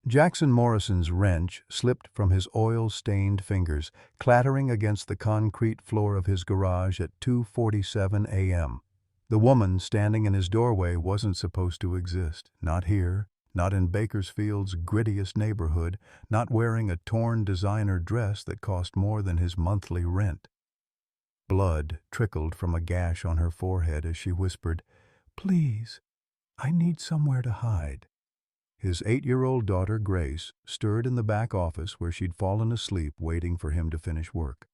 Jackson Morrison's wrench slipped from his oil-stained fingers, clattering against the concrete floor of his garage at 2:47 a.m. The woman standing in his doorway wasn't supposed to exist. Not here, not in Bakersfield's grittiest neighborhood, not wearing a torn designer dress that cost more than his monthly rent. Blood trickled from a gash on her forehead as she whispered, "Please, I need somewhere to hide." His 8-year-old daughter, Grace, stirred in the back office where she'd fallen asleep waiting for him to finish work.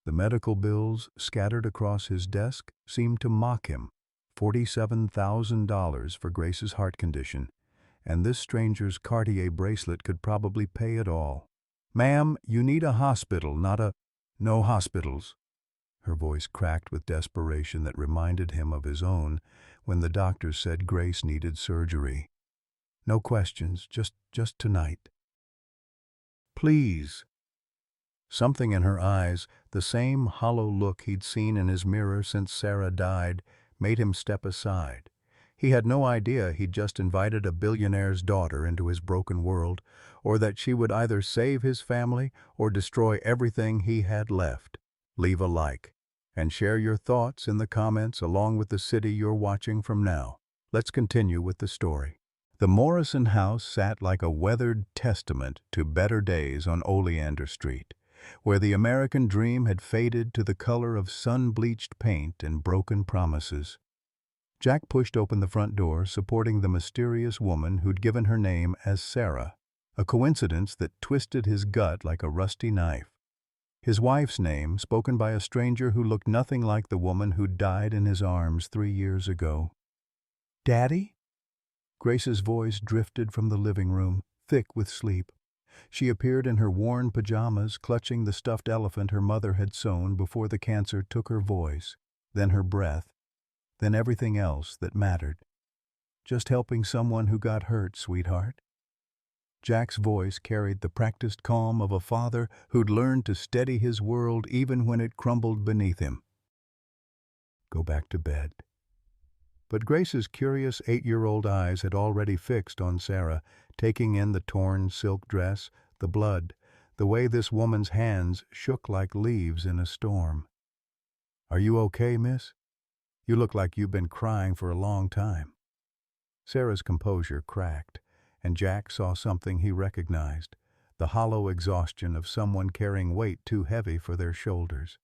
The medical bills scattered across his desk seemed to mock him. $47,000 for Grace's heart condition, and this stranger's Cartier bracelet could probably pay it all. "Ma'am, you need a hospital, not a—" "No hospitals." Her voice cracked with desperation that reminded him of his own when the doctors said Grace needed surgery. "No questions, just tonight." "Please." Something in her eyes, the same hollow look he'd seen in his mirror since Sarah died, made him step aside. He had no idea he'd just invited a billionaire's daughter into his broken world, or that she would either save his family or destroy everything he had left. Leave a like, and share your thoughts in the comments along with the city you're watching from now. Let's continue with the story. The Morrison house sat like a weathered testament to better days on Oleander Street, where the American dream had faded to the color of sun-bleached paint and broken promises. Jack pushed open the front door, supporting the mysterious woman who'd given her name as Sarah, a coincidence that twisted his gut like a rusty knife. His wife's name, spoken by a stranger who looked nothing like the woman who'd died in his arms 3 years ago. "Daddy?" Grace's voice drifted from the living room, thick with sleep. She appeared in her worn pajamas, clutching the stuffed elephant her mother had sewn before the cancer took her voice, then her breath, then everything else that mattered. "Just helping someone who got hurt, sweetheart." Jack's voice carried the practiced calm of a father who'd learned to steady his world even when it crumbled beneath him. "Go back to bed." But Grace's curious 8-year-old eyes had already fixed on Sarah, taking in the torn silk dress, the blood, the way this woman's hands shook like leaves in a storm. "Are you okay, miss? You look like you've been crying for a long time." Sarah's composure cracked, and Jack saw something he recognized, the hollow exhaustion of someone carrying weight too heavy for their shoulders.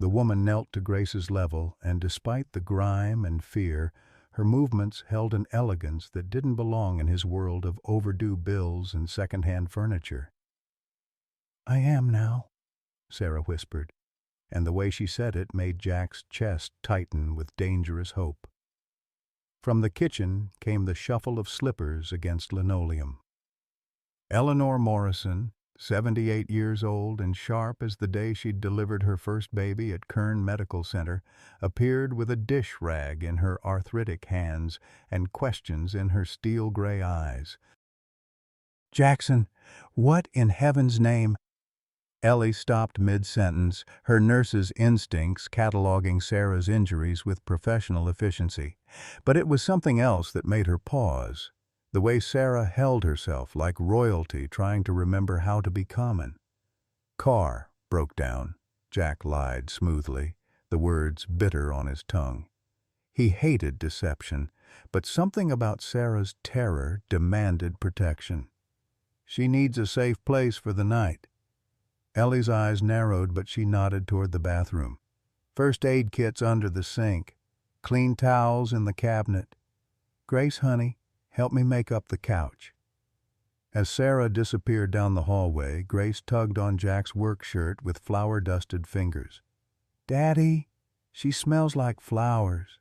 The woman knelt to Grace's level, and despite the grime and fear, her movements held an elegance that didn't belong in his world of overdue bills and second-hand furniture. "I am now," Sarah whispered, and the way she said it made Jack's chest tighten with dangerous hope. From the kitchen came the shuffle of slippers against linoleum. Eleanor Morrison, 78 years old and sharp as the day she'd delivered her first baby at Kern Medical Center, appeared with a dish rag in her arthritic hands and questions in her steel-gray eyes. "Jackson, what in heaven's name—" Ellie stopped mid-sentence, her nurse's instincts cataloging Sarah's injuries with professional efficiency. But it was something else that made her pause. The way Sarah held herself like royalty trying to remember how to be common. "Car broke down," Jack lied smoothly, the words bitter on his tongue. He hated deception, but something about Sarah's terror demanded protection. "She needs a safe place for the night." Ellie's eyes narrowed, but she nodded toward the bathroom. "First aid kit's under the sink. Clean towels in the cabinet. Grace, honey, help me make up the couch." As Sarah disappeared down the hallway, Grace tugged on Jack's work shirt with flour-dusted fingers. "Daddy, she smells like flowers."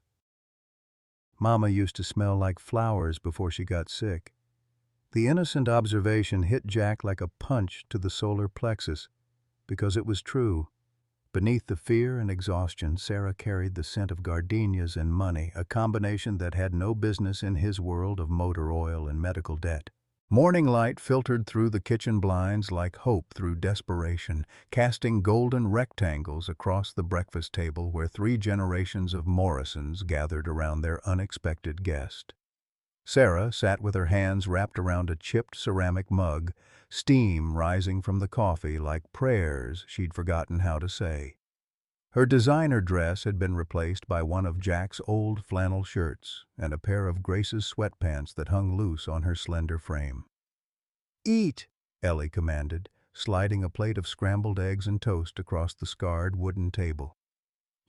Mama used to smell like flowers before she got sick. The innocent observation hit Jack like a punch to the solar plexus, because it was true. Beneath the fear and exhaustion, Sarah carried the scent of gardenias and money, a combination that had no business in his world of motor oil and medical debt. Morning light filtered through the kitchen blinds like hope through desperation, casting golden rectangles across the breakfast table where 3 generations of Morrisons gathered around their unexpected guest. Sarah sat with her hands wrapped around a chipped ceramic mug, steam rising from the coffee like prayers she'd forgotten how to say. Her designer dress had been replaced by one of Jack's old flannel shirts and a pair of Grace's sweatpants that hung loose on her slender frame. "Eat," Ellie commanded, sliding a plate of scrambled eggs and toast across the scarred wooden table.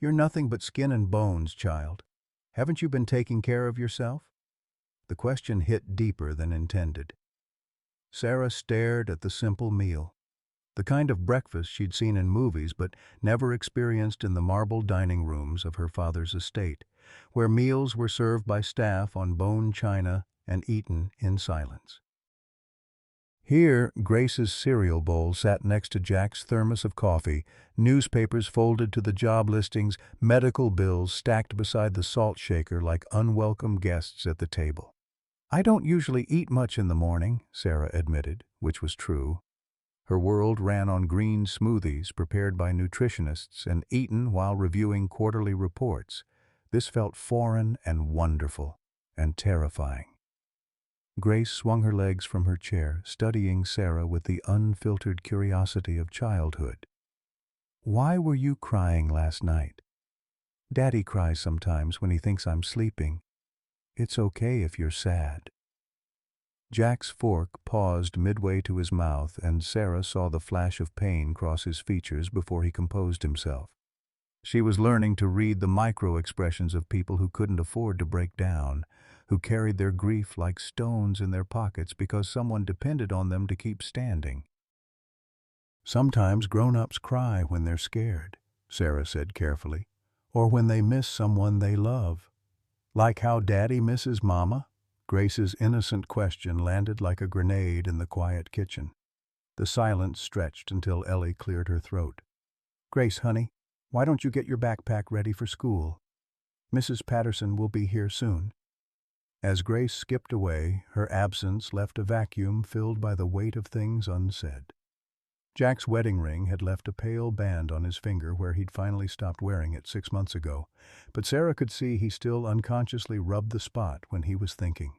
"You're nothing but skin and bones, child. Haven't you been taking care of yourself?" The question hit deeper than intended. Sarah stared at the simple meal, the kind of breakfast she'd seen in movies but never experienced in the marble dining rooms of her father's estate, where meals were served by staff on bone china and eaten in silence. Here, Grace's cereal bowl sat next to Jack's thermos of coffee, newspapers folded to the job listings, medical bills stacked beside the salt shaker like unwelcome guests at the table. "I don't usually eat much in the morning," Sarah admitted, which was true. Her world ran on green smoothies prepared by nutritionists and eaten while reviewing quarterly reports. This felt foreign and wonderful and terrifying. Grace swung her legs from her chair, studying Sarah with the unfiltered curiosity of childhood. "Why were you crying last night?" "Daddy cries sometimes when he thinks I'm sleeping. It's okay if you're sad." Jack's fork paused midway to his mouth, and Sarah saw the flash of pain cross his features before he composed himself. She was learning to read the micro-expressions of people who couldn't afford to break down, who carried their grief like stones in their pockets because someone depended on them to keep standing. "Sometimes grown-ups cry when they're scared," Sarah said carefully, "or when they miss someone they love." "Like how Daddy misses Mama?" Grace's innocent question landed like a grenade in the quiet kitchen. The silence stretched until Ellie cleared her throat. "Grace, honey, why don't you get your backpack ready for school? Mrs. Patterson will be here soon." As Grace skipped away, her absence left a vacuum filled by the weight of things unsaid. Jack's wedding ring had left a pale band on his finger where he'd finally stopped wearing it 6 months ago, but Sarah could see he still unconsciously rubbed the spot when he was thinking.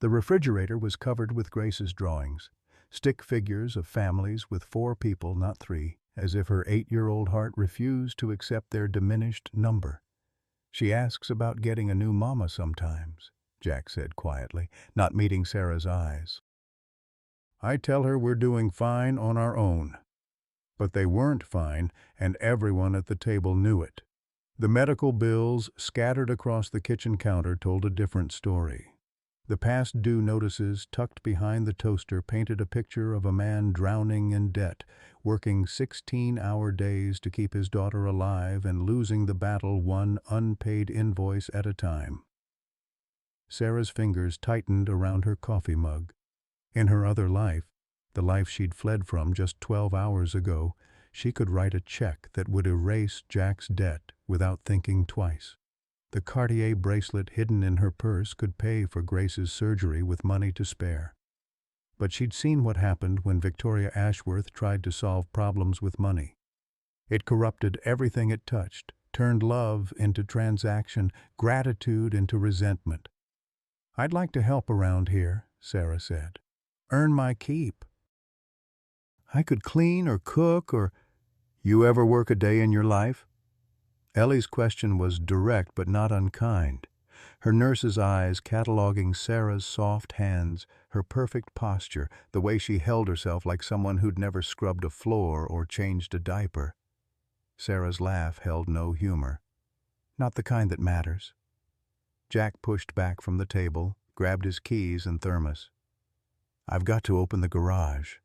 The refrigerator was covered with Grace's drawings, stick figures of families with 4 people, not 3, as if her 8-year-old heart refused to accept their diminished number. "She asks about getting a new mama sometimes," Jack said quietly, not meeting Sarah's eyes. "I tell her we're doing fine on our own." But they weren't fine, and everyone at the table knew it. The medical bills scattered across the kitchen counter told a different story. The past due notices tucked behind the toaster painted a picture of a man drowning in debt, working 16-hour days to keep his daughter alive and losing the battle one unpaid invoice at a time. Sarah's fingers tightened around her coffee mug. In her other life, the life she'd fled from just 12 hours ago, she could write a check that would erase Jack's debt without thinking twice. The Cartier bracelet hidden in her purse could pay for Grace's surgery with money to spare. But she'd seen what happened when Victoria Ashworth tried to solve problems with money. It corrupted everything it touched, turned love into transaction, gratitude into resentment. "I'd like to help around here," Sarah said. "Earn my keep. I could clean or cook or—" "You ever work a day in your life?" Ellie's question was direct but not unkind, her nurse's eyes cataloging Sarah's soft hands, her perfect posture, the way she held herself like someone who'd never scrubbed a floor or changed a diaper. Sarah's laugh held no humor. "Not the kind that matters." Jack pushed back from the table, grabbed his keys and thermos. "I've got to open the garage."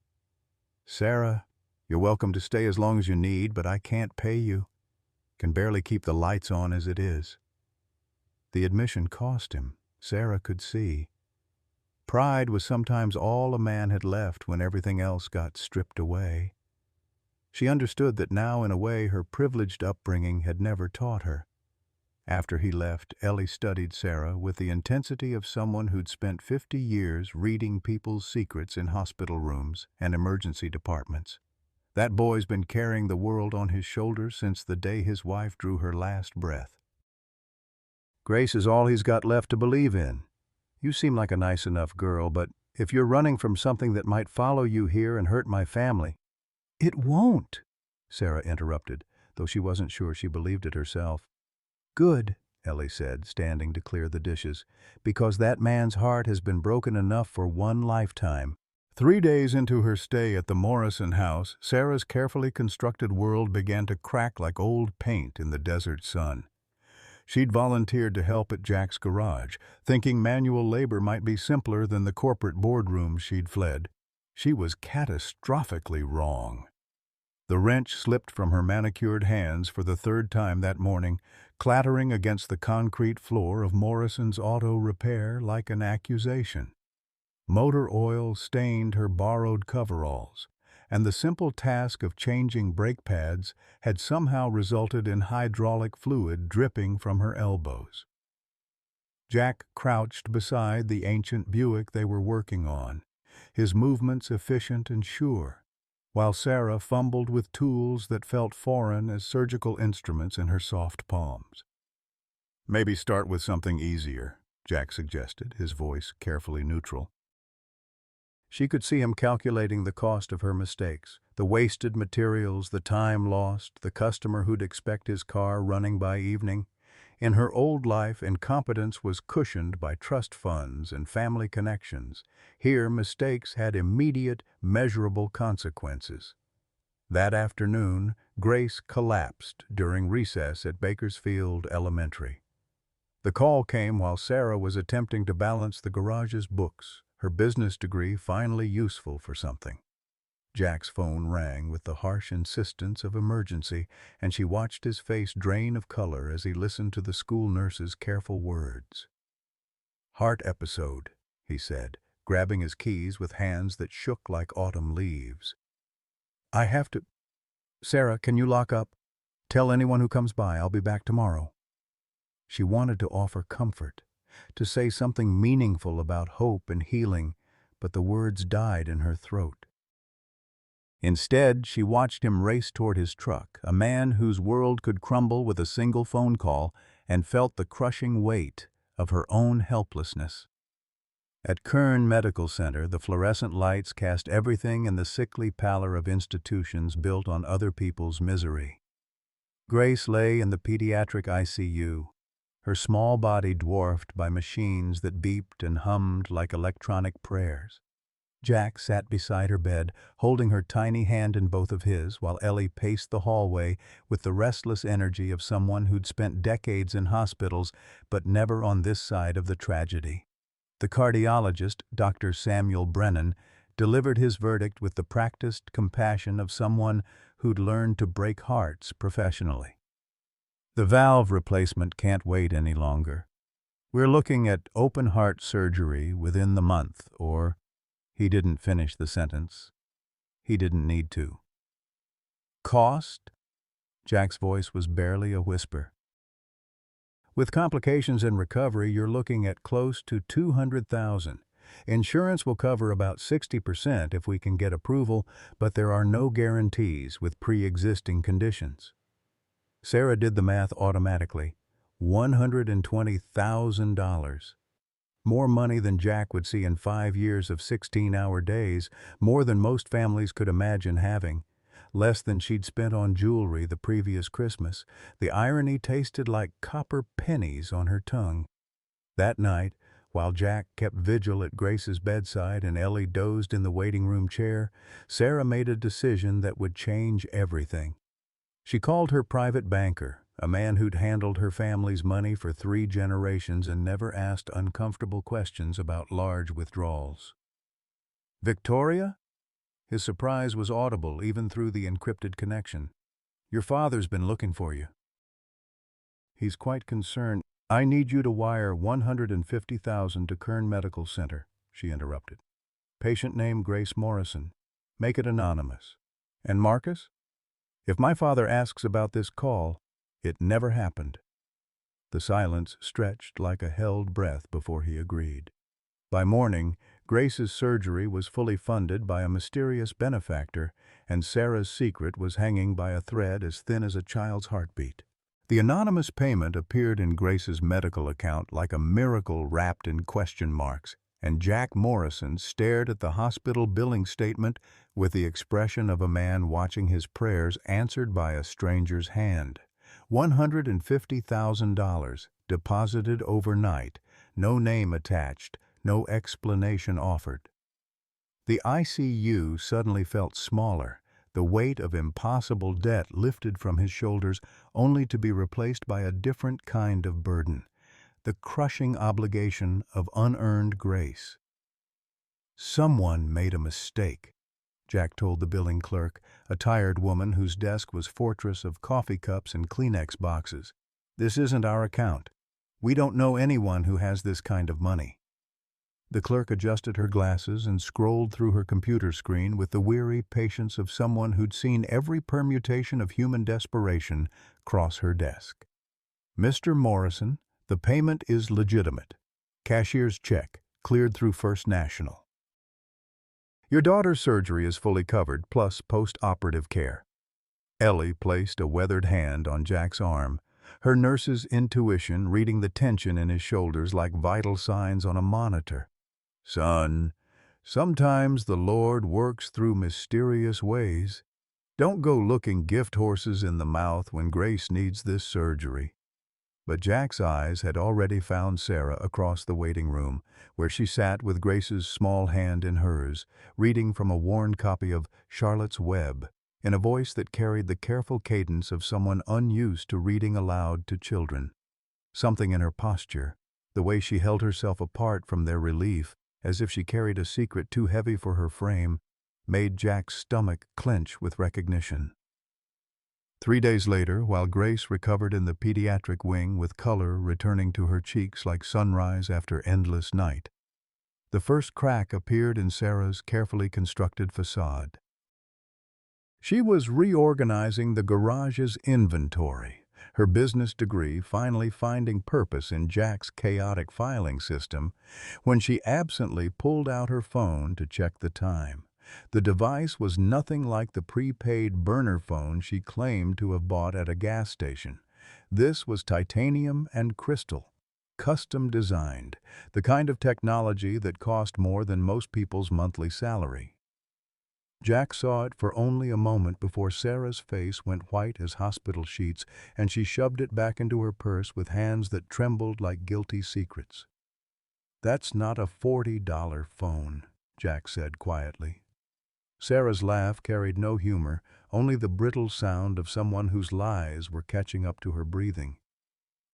"Sarah, you're welcome to stay as long as you need, but I can't pay you. Can barely keep the lights on as it is." The admission cost him, Sarah could see. Pride was sometimes all a man had left when everything else got stripped away. She understood that now, in a way, her privileged upbringing had never taught her. After he left, Ellie studied Sarah with the intensity of someone who'd spent 50 years reading people's secrets in hospital rooms and emergency departments. That boy's been carrying the world on his shoulders since the day his wife drew her last breath. "Grace is all he's got left to believe in." You seem like a nice enough girl, but if you're running from something that might follow you here and hurt my family—" "It won't," Sarah interrupted, though she wasn't sure she believed it herself. "Good," Ellie said, standing to clear the dishes, "because that man's heart has been broken enough for one lifetime." 3 days into her stay at the Morrison house, Sarah's carefully constructed world began to crack like old paint in the desert sun. She'd volunteered to help at Jack's garage, thinking manual labor might be simpler than the corporate boardrooms she'd fled. She was catastrophically wrong. The wrench slipped from her manicured hands for the third time that morning, clattering against the concrete floor of Morrison's auto repair like an accusation. Motor oil stained her borrowed coveralls, and the simple task of changing brake pads had somehow resulted in hydraulic fluid dripping from her elbows. Jack crouched beside the ancient Buick they were working on, his movements efficient and sure, while Sarah fumbled with tools that felt foreign as surgical instruments in her soft palms. "Maybe start with something easier," Jack suggested, his voice carefully neutral. She could see him calculating the cost of her mistakes, the wasted materials, the time lost, the customer who'd expect his car running by evening. In her old life, incompetence was cushioned by trust funds and family connections. Here, mistakes had immediate, measurable consequences. That afternoon, Grace collapsed during recess at Bakersfield Elementary. The call came while Sarah was attempting to balance the garage's books, her business degree finally useful for something. Jack's phone rang with the harsh insistence of emergency, and she watched his face drain of color as he listened to the school nurse's careful words. "Heart episode," he said, grabbing his keys with hands that shook like autumn leaves. "I have to— Sarah, can you lock up? Tell anyone who comes by I'll be back tomorrow." She wanted to offer comfort, to say something meaningful about hope and healing, but the words died in her throat. Instead, she watched him race toward his truck, a man whose world could crumble with a single phone call, and felt the crushing weight of her own helplessness. At Kern Medical Center, the fluorescent lights cast everything in the sickly pallor of institutions built on other people's misery. Grace lay in the pediatric ICU, her small body dwarfed by machines that beeped and hummed like electronic prayers. Jack sat beside her bed, holding her tiny hand in both of his, while Ellie paced the hallway with the restless energy of someone who'd spent decades in hospitals but never on this side of the tragedy. The cardiologist, Dr. Samuel Brennan, delivered his verdict with the practiced compassion of someone who'd learned to break hearts professionally. "The valve replacement can't wait any longer. We're looking at open-heart surgery within the month, or—" He didn't finish the sentence. He didn't need to. "Cost?" Jack's voice was barely a whisper. "With complications and recovery, you're looking at close to $200,000. Insurance will cover about 60% if we can get approval, but there are no guarantees with pre-existing conditions." Sarah did the math automatically. $120,000. More money than Jack would see in 5 years of 16-hour days, more than most families could imagine having. Less than she'd spent on jewelry the previous Christmas. The irony tasted like copper pennies on her tongue. That night, while Jack kept vigil at Grace's bedside and Ellie dozed in the waiting room chair, Sarah made a decision that would change everything. She called her private banker, a man who'd handled her family's money for 3 generations and never asked uncomfortable questions about large withdrawals. "Victoria?" His surprise was audible even through the encrypted connection. "Your father's been looking for you." "He's quite concerned." "I need you to wire $150,000 to Kern Medical Center," she interrupted. "Patient name Grace Morrison. Make it anonymous. And Marcus? If my father asks about this call, it never happened." The silence stretched like a held breath before he agreed. By morning, Grace's surgery was fully funded by a mysterious benefactor, and Sarah's secret was hanging by a thread as thin as a child's heartbeat. The anonymous payment appeared in Grace's medical account like a miracle wrapped in question marks, and Jack Morrison stared at the hospital billing statement with the expression of a man watching his prayers answered by a stranger's hand. $150,000, deposited overnight, no name attached, no explanation offered. The ICU suddenly felt smaller, the weight of impossible debt lifted from his shoulders only to be replaced by a different kind of burden, the crushing obligation of unearned grace. "Someone made a mistake," Jack told the billing clerk, a tired woman whose desk was a fortress of coffee cups and Kleenex boxes. "This isn't our account. We don't know anyone who has this kind of money." The clerk adjusted her glasses and scrolled through her computer screen with the weary patience of someone who'd seen every permutation of human desperation cross her desk. "Mr. Morrison, the payment is legitimate. Cashier's check, cleared through First National. Your daughter's surgery is fully covered, plus post-operative care." Ellie placed a weathered hand on Jack's arm, her nurse's intuition reading the tension in his shoulders like vital signs on a monitor. "Son, sometimes the Lord works through mysterious ways. Don't go looking gift horses in the mouth when Grace needs this surgery." But Jack's eyes had already found Sarah across the waiting room, where she sat with Grace's small hand in hers, reading from a worn copy of Charlotte's Web, in a voice that carried the careful cadence of someone unused to reading aloud to children. Something in her posture, the way she held herself apart from their relief, as if she carried a secret too heavy for her frame, made Jack's stomach clench with recognition. 3 days later, while Grace recovered in the pediatric wing with color returning to her cheeks like sunrise after endless night, the first crack appeared in Sarah's carefully constructed facade. She was reorganizing the garage's inventory, her business degree finally finding purpose in Jack's chaotic filing system, when she absently pulled out her phone to check the time. The device was nothing like the prepaid burner phone she claimed to have bought at a gas station. This was titanium and crystal, custom designed, the kind of technology that cost more than most people's monthly salary. Jack saw it for only a moment before Sarah's face went white as hospital sheets, and she shoved it back into her purse with hands that trembled like guilty secrets. "That's not a $40 phone," Jack said quietly. Sarah's laugh carried no humor, only the brittle sound of someone whose lies were catching up to her breathing.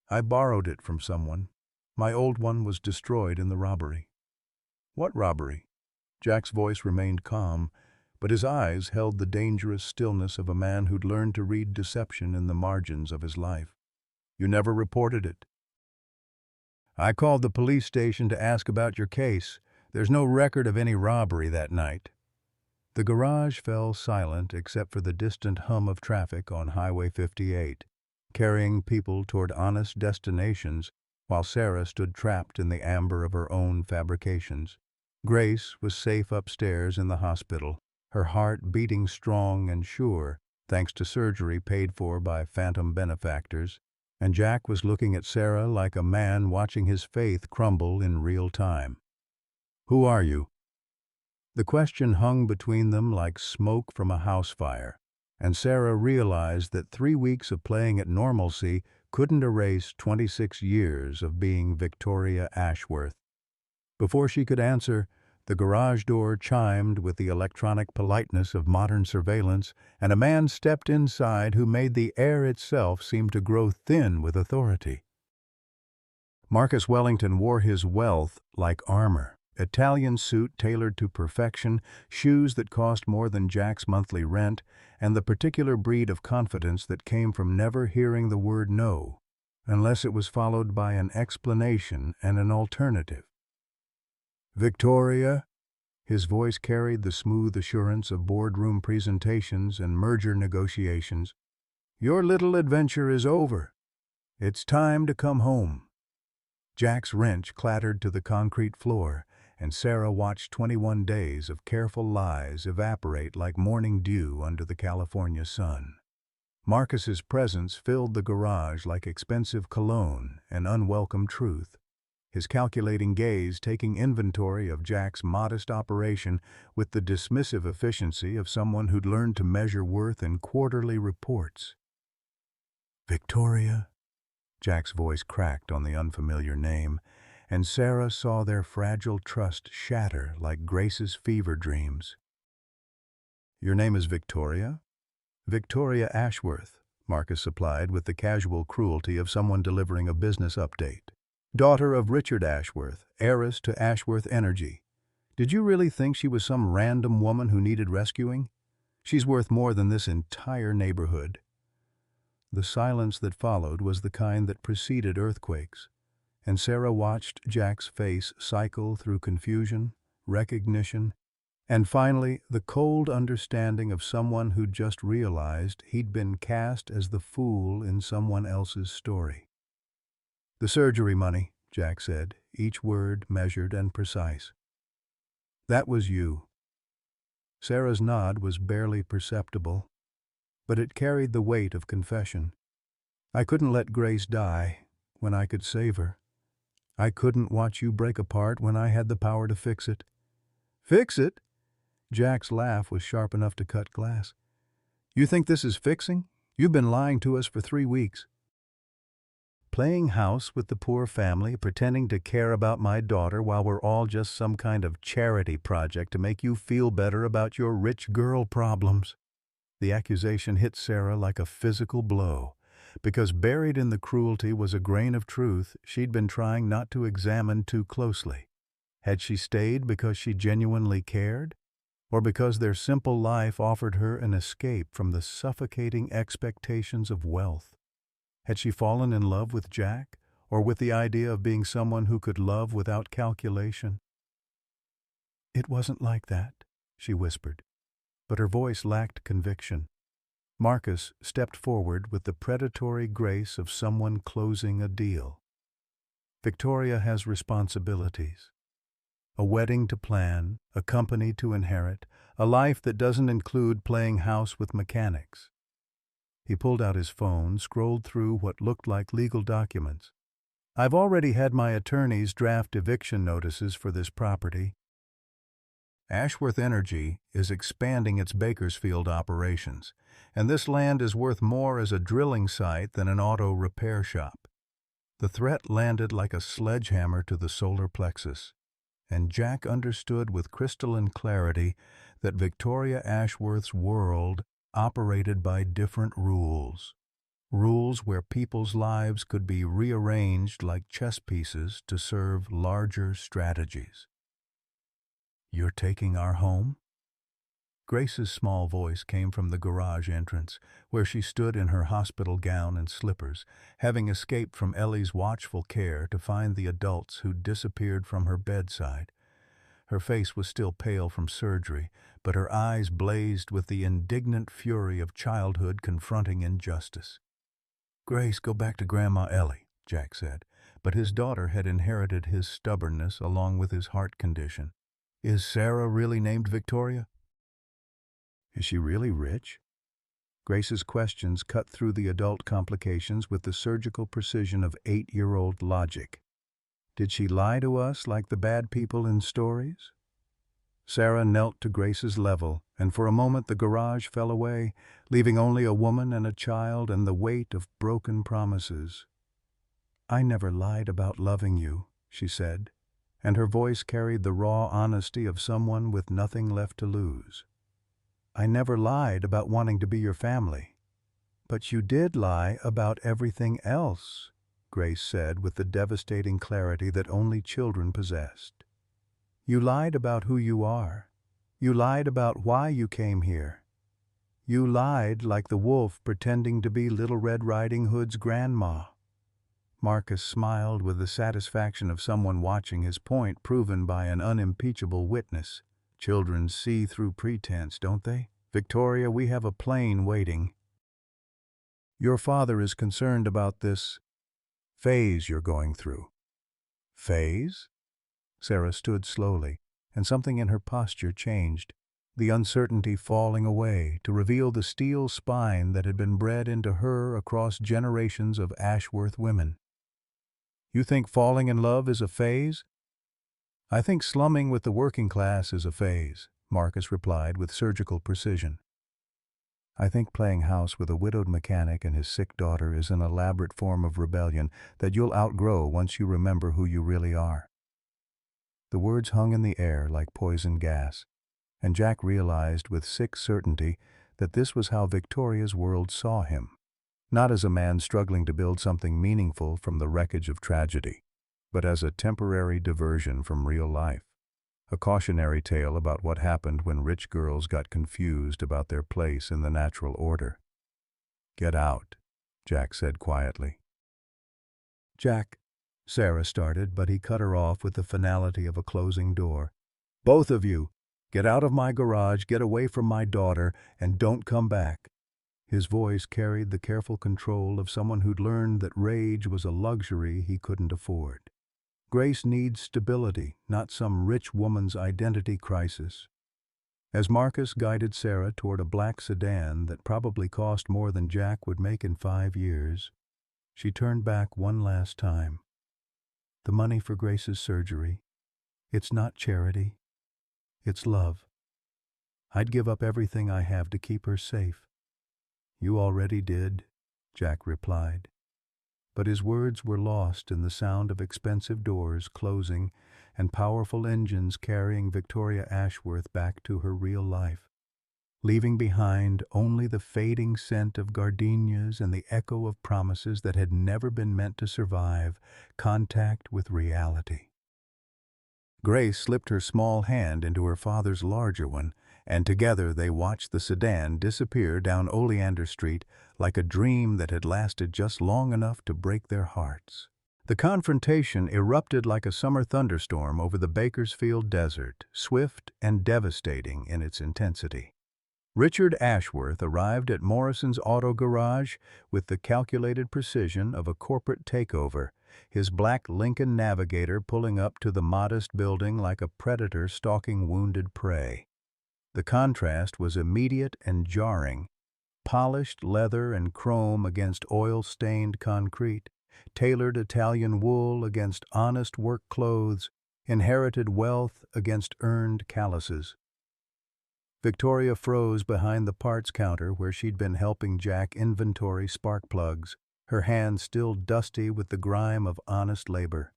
"I borrowed it from someone. My old one was destroyed in the robbery." "What robbery?" Jack's voice remained calm, but his eyes held the dangerous stillness of a man who'd learned to read deception in the margins of his life. "You never reported it." "I called the police station to ask about your case. There's no record of any robbery that night." The garage fell silent except for the distant hum of traffic on Highway 58, carrying people toward honest destinations while Sarah stood trapped in the amber of her own fabrications. Grace was safe upstairs in the hospital, her heart beating strong and sure, thanks to surgery paid for by phantom benefactors, and Jack was looking at Sarah like a man watching his faith crumble in real time. "Who are you?" The question hung between them like smoke from a house fire, and Sarah realized that 3 weeks of playing at normalcy couldn't erase 26 years of being Victoria Ashworth. Before she could answer, the garage door chimed with the electronic politeness of modern surveillance, and a man stepped inside who made the air itself seem to grow thin with authority. Marcus Wellington wore his wealth like armor. Italian suit tailored to perfection, shoes that cost more than Jack's monthly rent, and the particular breed of confidence that came from never hearing the word no, unless it was followed by an explanation and an alternative. "Victoria?" His voice carried the smooth assurance of boardroom presentations and merger negotiations. "Your little adventure is over. It's time to come home." Jack's wrench clattered to the concrete floor, and Sarah watched 21 days of careful lies evaporate like morning dew under the California sun. Marcus's presence filled the garage like expensive cologne and unwelcome truth, his calculating gaze taking inventory of Jack's modest operation with the dismissive efficiency of someone who'd learned to measure worth in quarterly reports. "Victoria?" Jack's voice cracked on the unfamiliar name, and Sarah saw their fragile trust shatter like Grace's fever dreams. "Your name is Victoria?" "Victoria Ashworth," Marcus supplied with the casual cruelty of someone delivering a business update. "Daughter of Richard Ashworth, heiress to Ashworth Energy. Did you really think she was some random woman who needed rescuing? She's worth more than this entire neighborhood." The silence that followed was the kind that preceded earthquakes, and Sarah watched Jack's face cycle through confusion, recognition, and finally the cold understanding of someone who'd just realized he'd been cast as the fool in someone else's story. "The surgery money," Jack said, each word measured and precise. "That was you." Sarah's nod was barely perceptible, but it carried the weight of confession. "I couldn't let Grace die when I could save her. I couldn't watch you break apart when I had the power to fix it." "Fix it?" Jack's laugh was sharp enough to cut glass. "You think this is fixing? You've been lying to us for 3 weeks. Playing house with the poor family, pretending to care about my daughter while we're all just some kind of charity project to make you feel better about your rich girl problems." The accusation hit Sarah like a physical blow, because buried in the cruelty was a grain of truth she'd been trying not to examine too closely. Had she stayed because she genuinely cared, or because their simple life offered her an escape from the suffocating expectations of wealth? Had she fallen in love with Jack, or with the idea of being someone who could love without calculation? "It wasn't like that," she whispered, but her voice lacked conviction. Marcus stepped forward with the predatory grace of someone closing a deal. "Victoria has responsibilities. A wedding to plan, a company to inherit, a life that doesn't include playing house with mechanics." He pulled out his phone, scrolled through what looked like legal documents. "I've already had my attorneys draft eviction notices for this property. Ashworth Energy is expanding its Bakersfield operations, and this land is worth more as a drilling site than an auto repair shop." The threat landed like a sledgehammer to the solar plexus, and Jack understood with crystalline clarity that Victoria Ashworth's world operated by different rules. Rules where people's lives could be rearranged like chess pieces to serve larger strategies. "You're taking our home?" Grace's small voice came from the garage entrance, where she stood in her hospital gown and slippers, having escaped from Ellie's watchful care to find the adults who'd disappeared from her bedside. Her face was still pale from surgery, but her eyes blazed with the indignant fury of childhood confronting injustice. "Grace, go back to Grandma Ellie," Jack said, but his daughter had inherited his stubbornness along with his heart condition. "Is Sarah really named Victoria? Is she really rich?" Grace's questions cut through the adult complications with the surgical precision of 8-year-old logic. "Did she lie to us like the bad people in stories?" Sarah knelt to Grace's level, and for a moment the garage fell away, leaving only a woman and a child and the weight of broken promises. "I never lied about loving you," she said, and her voice carried the raw honesty of someone with nothing left to lose. "I never lied about wanting to be your family." "But you did lie about everything else," Grace said with the devastating clarity that only children possessed. "You lied about who you are. You lied about why you came here. You lied like the wolf pretending to be Little Red Riding Hood's grandma." Marcus smiled with the satisfaction of someone watching his point proven by an unimpeachable witness. "Children see through pretense, don't they? Victoria, we have a plane waiting. Your father is concerned about this phase you're going through." "Phase?" Sarah stood slowly, and something in her posture changed. the uncertainty falling away to reveal the steel spine that had been bred into her across generations of Ashworth women. "You think falling in love is a phase?" "I think slumming with the working class is a phase," Marcus replied with surgical precision. "I think playing house with a widowed mechanic and his sick daughter is an elaborate form of rebellion that you'll outgrow once you remember who you really are." The words hung in the air like poison gas, and Jack realized with sick certainty that this was how Victoria's world saw him. Not as a man struggling to build something meaningful from the wreckage of tragedy, but as a temporary diversion from real life. A cautionary tale about what happened when rich girls got confused about their place in the natural order. "Get out," Jack said quietly. "Jack," Sarah started, but he cut her off with the finality of a closing door. "Both of you, get out of my garage, get away from my daughter, and don't come back." His voice carried the careful control of someone who'd learned that rage was a luxury he couldn't afford. Grace needs stability, not some rich woman's identity crisis. As Marcus guided Sarah toward a black sedan that probably cost more than Jack would make in 5 years, she turned back one last time. "The money for Grace's surgery, it's not charity, it's love. I'd give up everything I have to keep her safe." "You already did," Jack replied. But his words were lost in the sound of expensive doors closing and powerful engines carrying Victoria Ashworth back to her real life, leaving behind only the fading scent of gardenias and the echo of promises that had never been meant to survive contact with reality. Grace slipped her small hand into her father's larger one, and together they watched the sedan disappear down Oleander Street like a dream that had lasted just long enough to break their hearts. The confrontation erupted like a summer thunderstorm over the Bakersfield desert, swift and devastating in its intensity. Richard Ashworth arrived at Morrison's auto garage with the calculated precision of a corporate takeover, his black Lincoln Navigator pulling up to the modest building like a predator stalking wounded prey. The contrast was immediate and jarring. Polished leather and chrome against oil-stained concrete, tailored Italian wool against honest work clothes, inherited wealth against earned calluses. Victoria froze behind the parts counter where she'd been helping Jack inventory spark plugs, her hands still dusty with the grime of honest labor.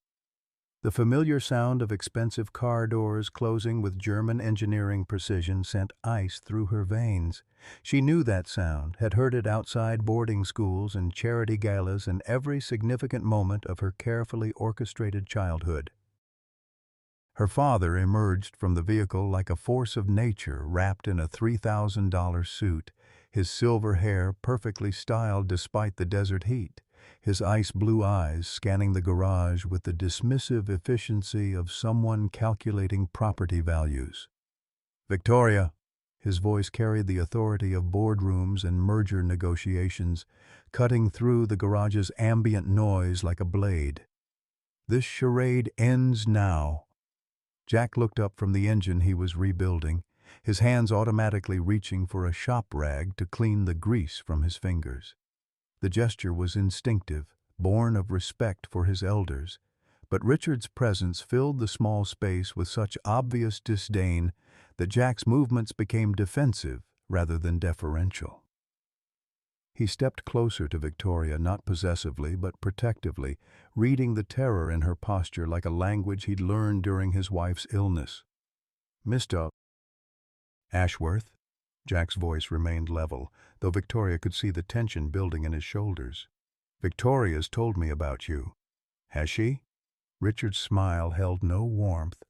The familiar sound of expensive car doors closing with German engineering precision sent ice through her veins. She knew that sound, had heard it outside boarding schools and charity galas in every significant moment of her carefully orchestrated childhood. Her father emerged from the vehicle like a force of nature wrapped in a $3,000 suit, his silver hair perfectly styled despite the desert heat, his ice-blue eyes scanning the garage with the dismissive efficiency of someone calculating property values. "Victoria," his voice carried the authority of boardrooms and merger negotiations, cutting through the garage's ambient noise like a blade. "This charade ends now." Jack looked up from the engine he was rebuilding, his hands automatically reaching for a shop rag to clean the grease from his fingers. The gesture was instinctive, born of respect for his elders, but Richard's presence filled the small space with such obvious disdain that Jack's movements became defensive rather than deferential. He stepped closer to Victoria, not possessively but protectively, reading the terror in her posture like a language he'd learned during his wife's illness. "Mr. Ashworth?" Jack's voice remained level, though Victoria could see the tension building in his shoulders. "Victoria's told me about you." "Has she?" Richard's smile held no warmth,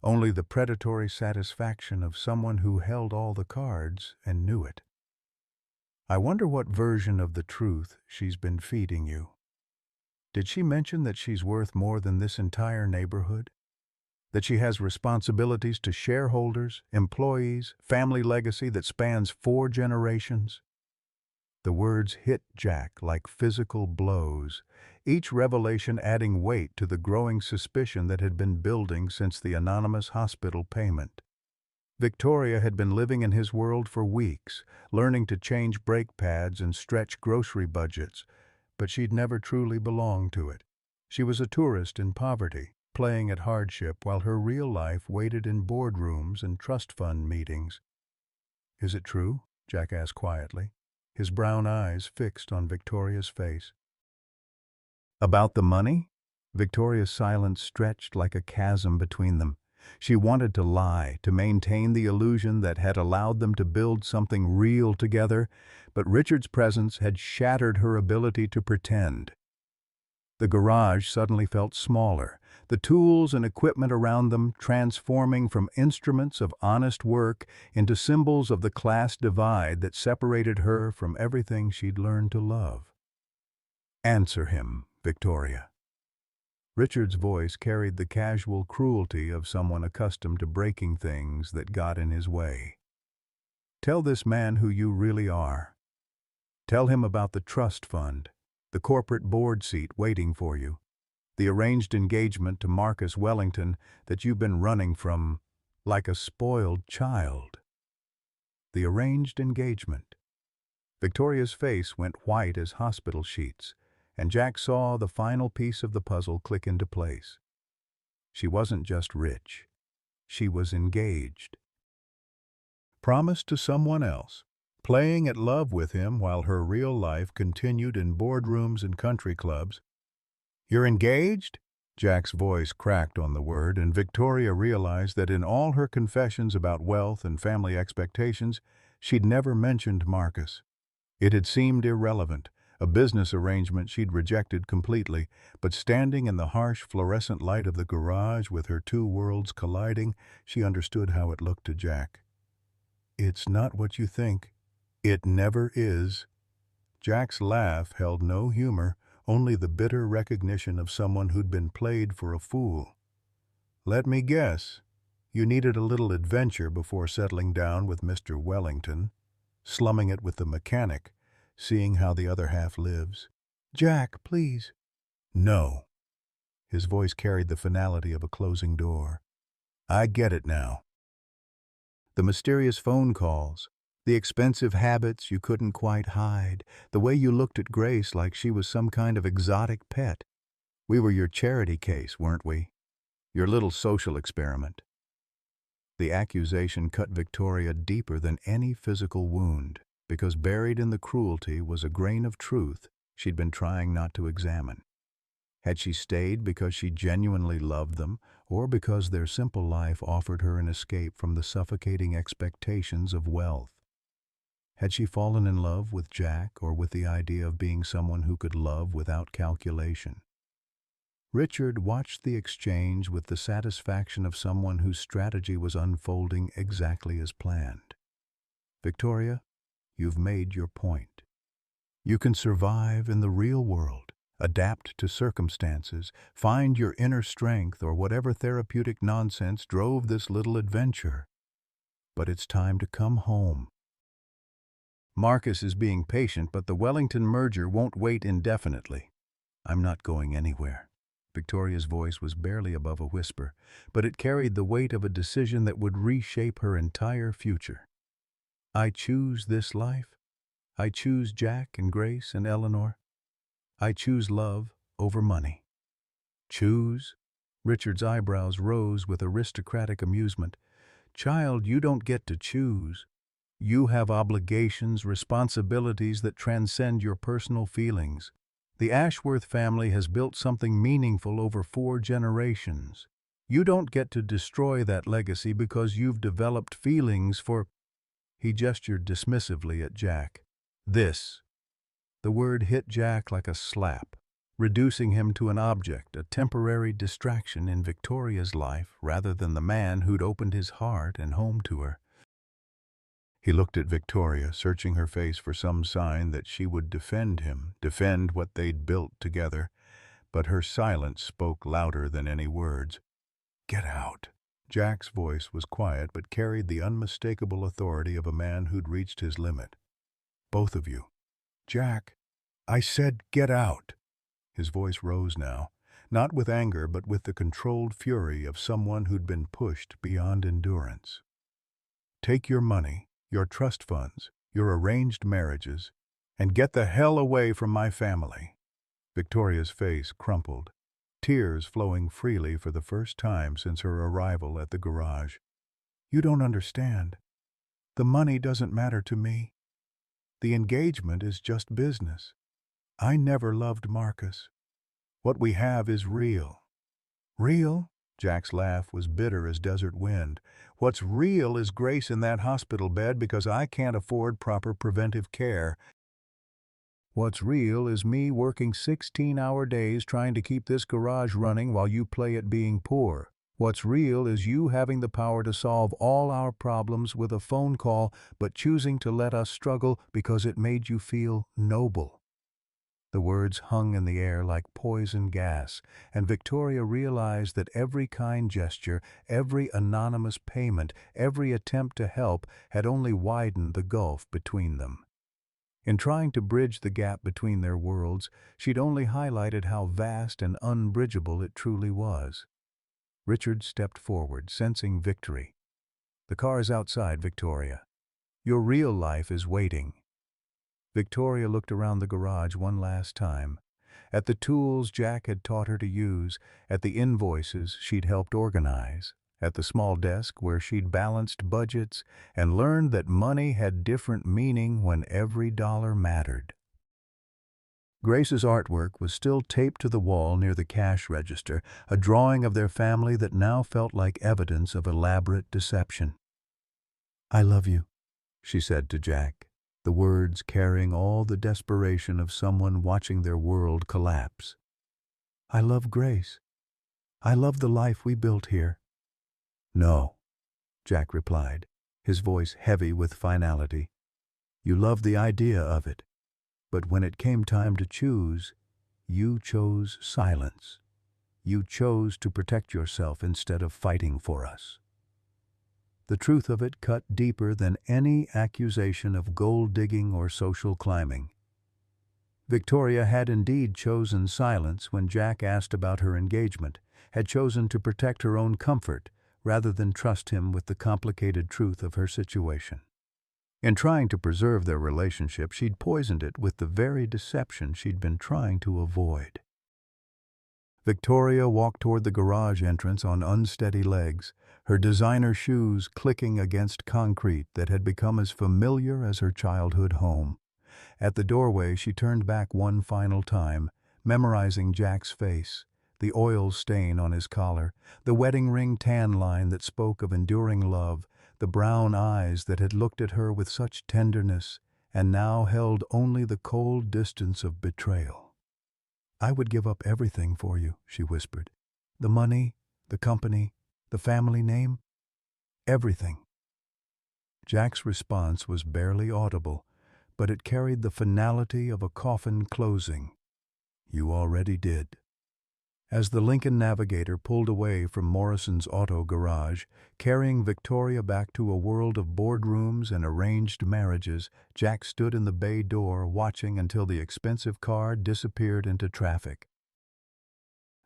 only the predatory satisfaction of someone who held all the cards and knew it. "I wonder what version of the truth she's been feeding you. Did she mention that she's worth more than this entire neighborhood? That she has responsibilities to shareholders, employees, family legacy that spans 4 generations?" The words hit Jack like physical blows, each revelation adding weight to the growing suspicion that had been building since the anonymous hospital payment. Victoria had been living in his world for weeks, learning to change brake pads and stretch grocery budgets, but she'd never truly belonged to it. She was a tourist in poverty, playing at hardship while her real life waited in boardrooms and trust fund meetings. "Is it true?" Jack asked quietly, his brown eyes fixed on Victoria's face. "About the money?" Victoria's silence stretched like a chasm between them. She wanted to lie, to maintain the illusion that had allowed them to build something real together, but Richard's presence had shattered her ability to pretend. The garage suddenly felt smaller, the tools and equipment around them transforming from instruments of honest work into symbols of the class divide that separated her from everything she'd learned to love. "Answer him, Victoria." Richard's voice carried the casual cruelty of someone accustomed to breaking things that got in his way. "Tell this man who you really are. Tell him about the trust fund, the corporate board seat waiting for you, the arranged engagement to Marcus Wellington that you've been running from like a spoiled child." The arranged engagement. Victoria's face went white as hospital sheets, and Jack saw the final piece of the puzzle click into place. She wasn't just rich. She was engaged. Promised to someone else, playing at love with him while her real life continued in boardrooms and country clubs. "You're engaged?" Jack's voice cracked on the word, and Victoria realized that in all her confessions about wealth and family expectations, she'd never mentioned Marcus. It had seemed irrelevant, a business arrangement she'd rejected completely, but standing in the harsh fluorescent light of the garage with her two worlds colliding, she understood how it looked to Jack. "It's not what you think. It never is." Jack's laugh held no humor, only the bitter recognition of someone who'd been played for a fool. "Let me guess. You needed a little adventure before settling down with Mr. Wellington, slumming it with the mechanic, seeing how the other half lives." "Jack, please." "No." His voice carried the finality of a closing door. "I get it now. The mysterious phone calls, the expensive habits you couldn't quite hide, the way you looked at Grace like she was some kind of exotic pet. We were your charity case, weren't we? Your little social experiment." The accusation cut Victoria deeper than any physical wound, because buried in the cruelty was a grain of truth she'd been trying not to examine. Had she stayed because she genuinely loved them, or because their simple life offered her an escape from the suffocating expectations of wealth? Had she fallen in love with Jack, or with the idea of being someone who could love without calculation? Richard watched the exchange with the satisfaction of someone whose strategy was unfolding exactly as planned. "Victoria, you've made your point. You can survive in the real world, adapt to circumstances, find your inner strength or whatever therapeutic nonsense drove this little adventure. But it's time to come home. Marcus is being patient, but the Wellington merger won't wait indefinitely." "I'm not going anywhere." Victoria's voice was barely above a whisper, but it carried the weight of a decision that would reshape her entire future. "I choose this life. I choose Jack and Grace and Eleanor. I choose love over money." "Choose?" Richard's eyebrows rose with aristocratic amusement. "Child, you don't get to choose. You have obligations, responsibilities that transcend your personal feelings. The Ashworth family has built something meaningful over 4 generations. You don't get to destroy that legacy because you've developed feelings for—" He gestured dismissively at Jack. "This." The word hit Jack like a slap, reducing him to an object, a temporary distraction in Victoria's life rather than the man who'd opened his heart and home to her. He looked at Victoria, searching her face for some sign that she would defend him, defend what they'd built together, but her silence spoke louder than any words. "Get out." Jack's voice was quiet but carried the unmistakable authority of a man who'd reached his limit. "Both of you." "Jack, I said get out." His voice rose now, not with anger but with the controlled fury of someone who'd been pushed beyond endurance. Take your money, your trust funds, your arranged marriages, and get the hell away from my family." Victoria's face crumpled, tears flowing freely for the first time since her arrival at the garage. "You don't understand. The money doesn't matter to me. The engagement is just business. I never loved Marcus. What we have is real." "Real?" Jack's laugh was bitter as desert wind. "What's real is Grace in that hospital bed because I can't afford proper preventive care. What's real is me working 16-hour days trying to keep this garage running while you play at being poor. What's real is you having the power to solve all our problems with a phone call, but choosing to let us struggle because it made you feel noble." The words hung in the air like poison gas, and Victoria realized that every kind gesture, every anonymous payment, every attempt to help had only widened the gulf between them. In trying to bridge the gap between their worlds, she'd only highlighted how vast and unbridgeable it truly was. Richard stepped forward, sensing victory. "The car's outside, Victoria. Your real life is waiting." Victoria looked around the garage one last time, at the tools Jack had taught her to use, at the invoices she'd helped organize, at the small desk where she'd balanced budgets and learned that money had different meaning when every dollar mattered. Grace's artwork was still taped to the wall near the cash register, a drawing of their family that now felt like evidence of elaborate deception. "I love you," she said to Jack, the words carrying all the desperation of someone watching their world collapse. "I love Grace. I love the life we built here." "No," Jack replied, his voice heavy with finality. "You loved the idea of it, but when it came time to choose, you chose silence. You chose to protect yourself instead of fighting for us." The truth of it cut deeper than any accusation of gold-digging or social climbing. Victoria had indeed chosen silence when Jack asked about her engagement, had chosen to protect her own comfort rather than trust him with the complicated truth of her situation. In trying to preserve their relationship, she'd poisoned it with the very deception she'd been trying to avoid. Victoria walked toward the garage entrance on unsteady legs, her designer shoes clicking against concrete that had become as familiar as her childhood home. At the doorway, she turned back one final time, memorizing Jack's face, the oil stain on his collar, the wedding ring tan line that spoke of enduring love, the brown eyes that had looked at her with such tenderness and now held only the cold distance of betrayal. "I would give up everything for you," she whispered. "The money, the company, the family name, everything." Jack's response was barely audible, but it carried the finality of a coffin closing. "You already did." As the Lincoln Navigator pulled away from Morrison's auto garage, carrying Victoria back to a world of boardrooms and arranged marriages, Jack stood in the bay door watching until the expensive car disappeared into traffic.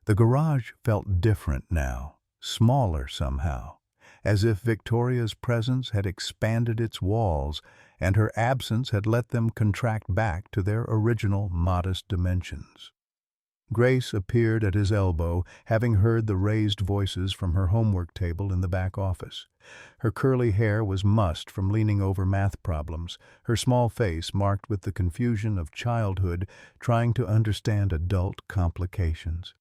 The garage felt different now, smaller somehow, as if Victoria's presence had expanded its walls and her absence had let them contract back to their original modest dimensions. Grace appeared at his elbow, having heard the raised voices from her homework table in the back office. Her curly hair was mussed from leaning over math problems, her small face marked with the confusion of childhood trying to understand adult complications.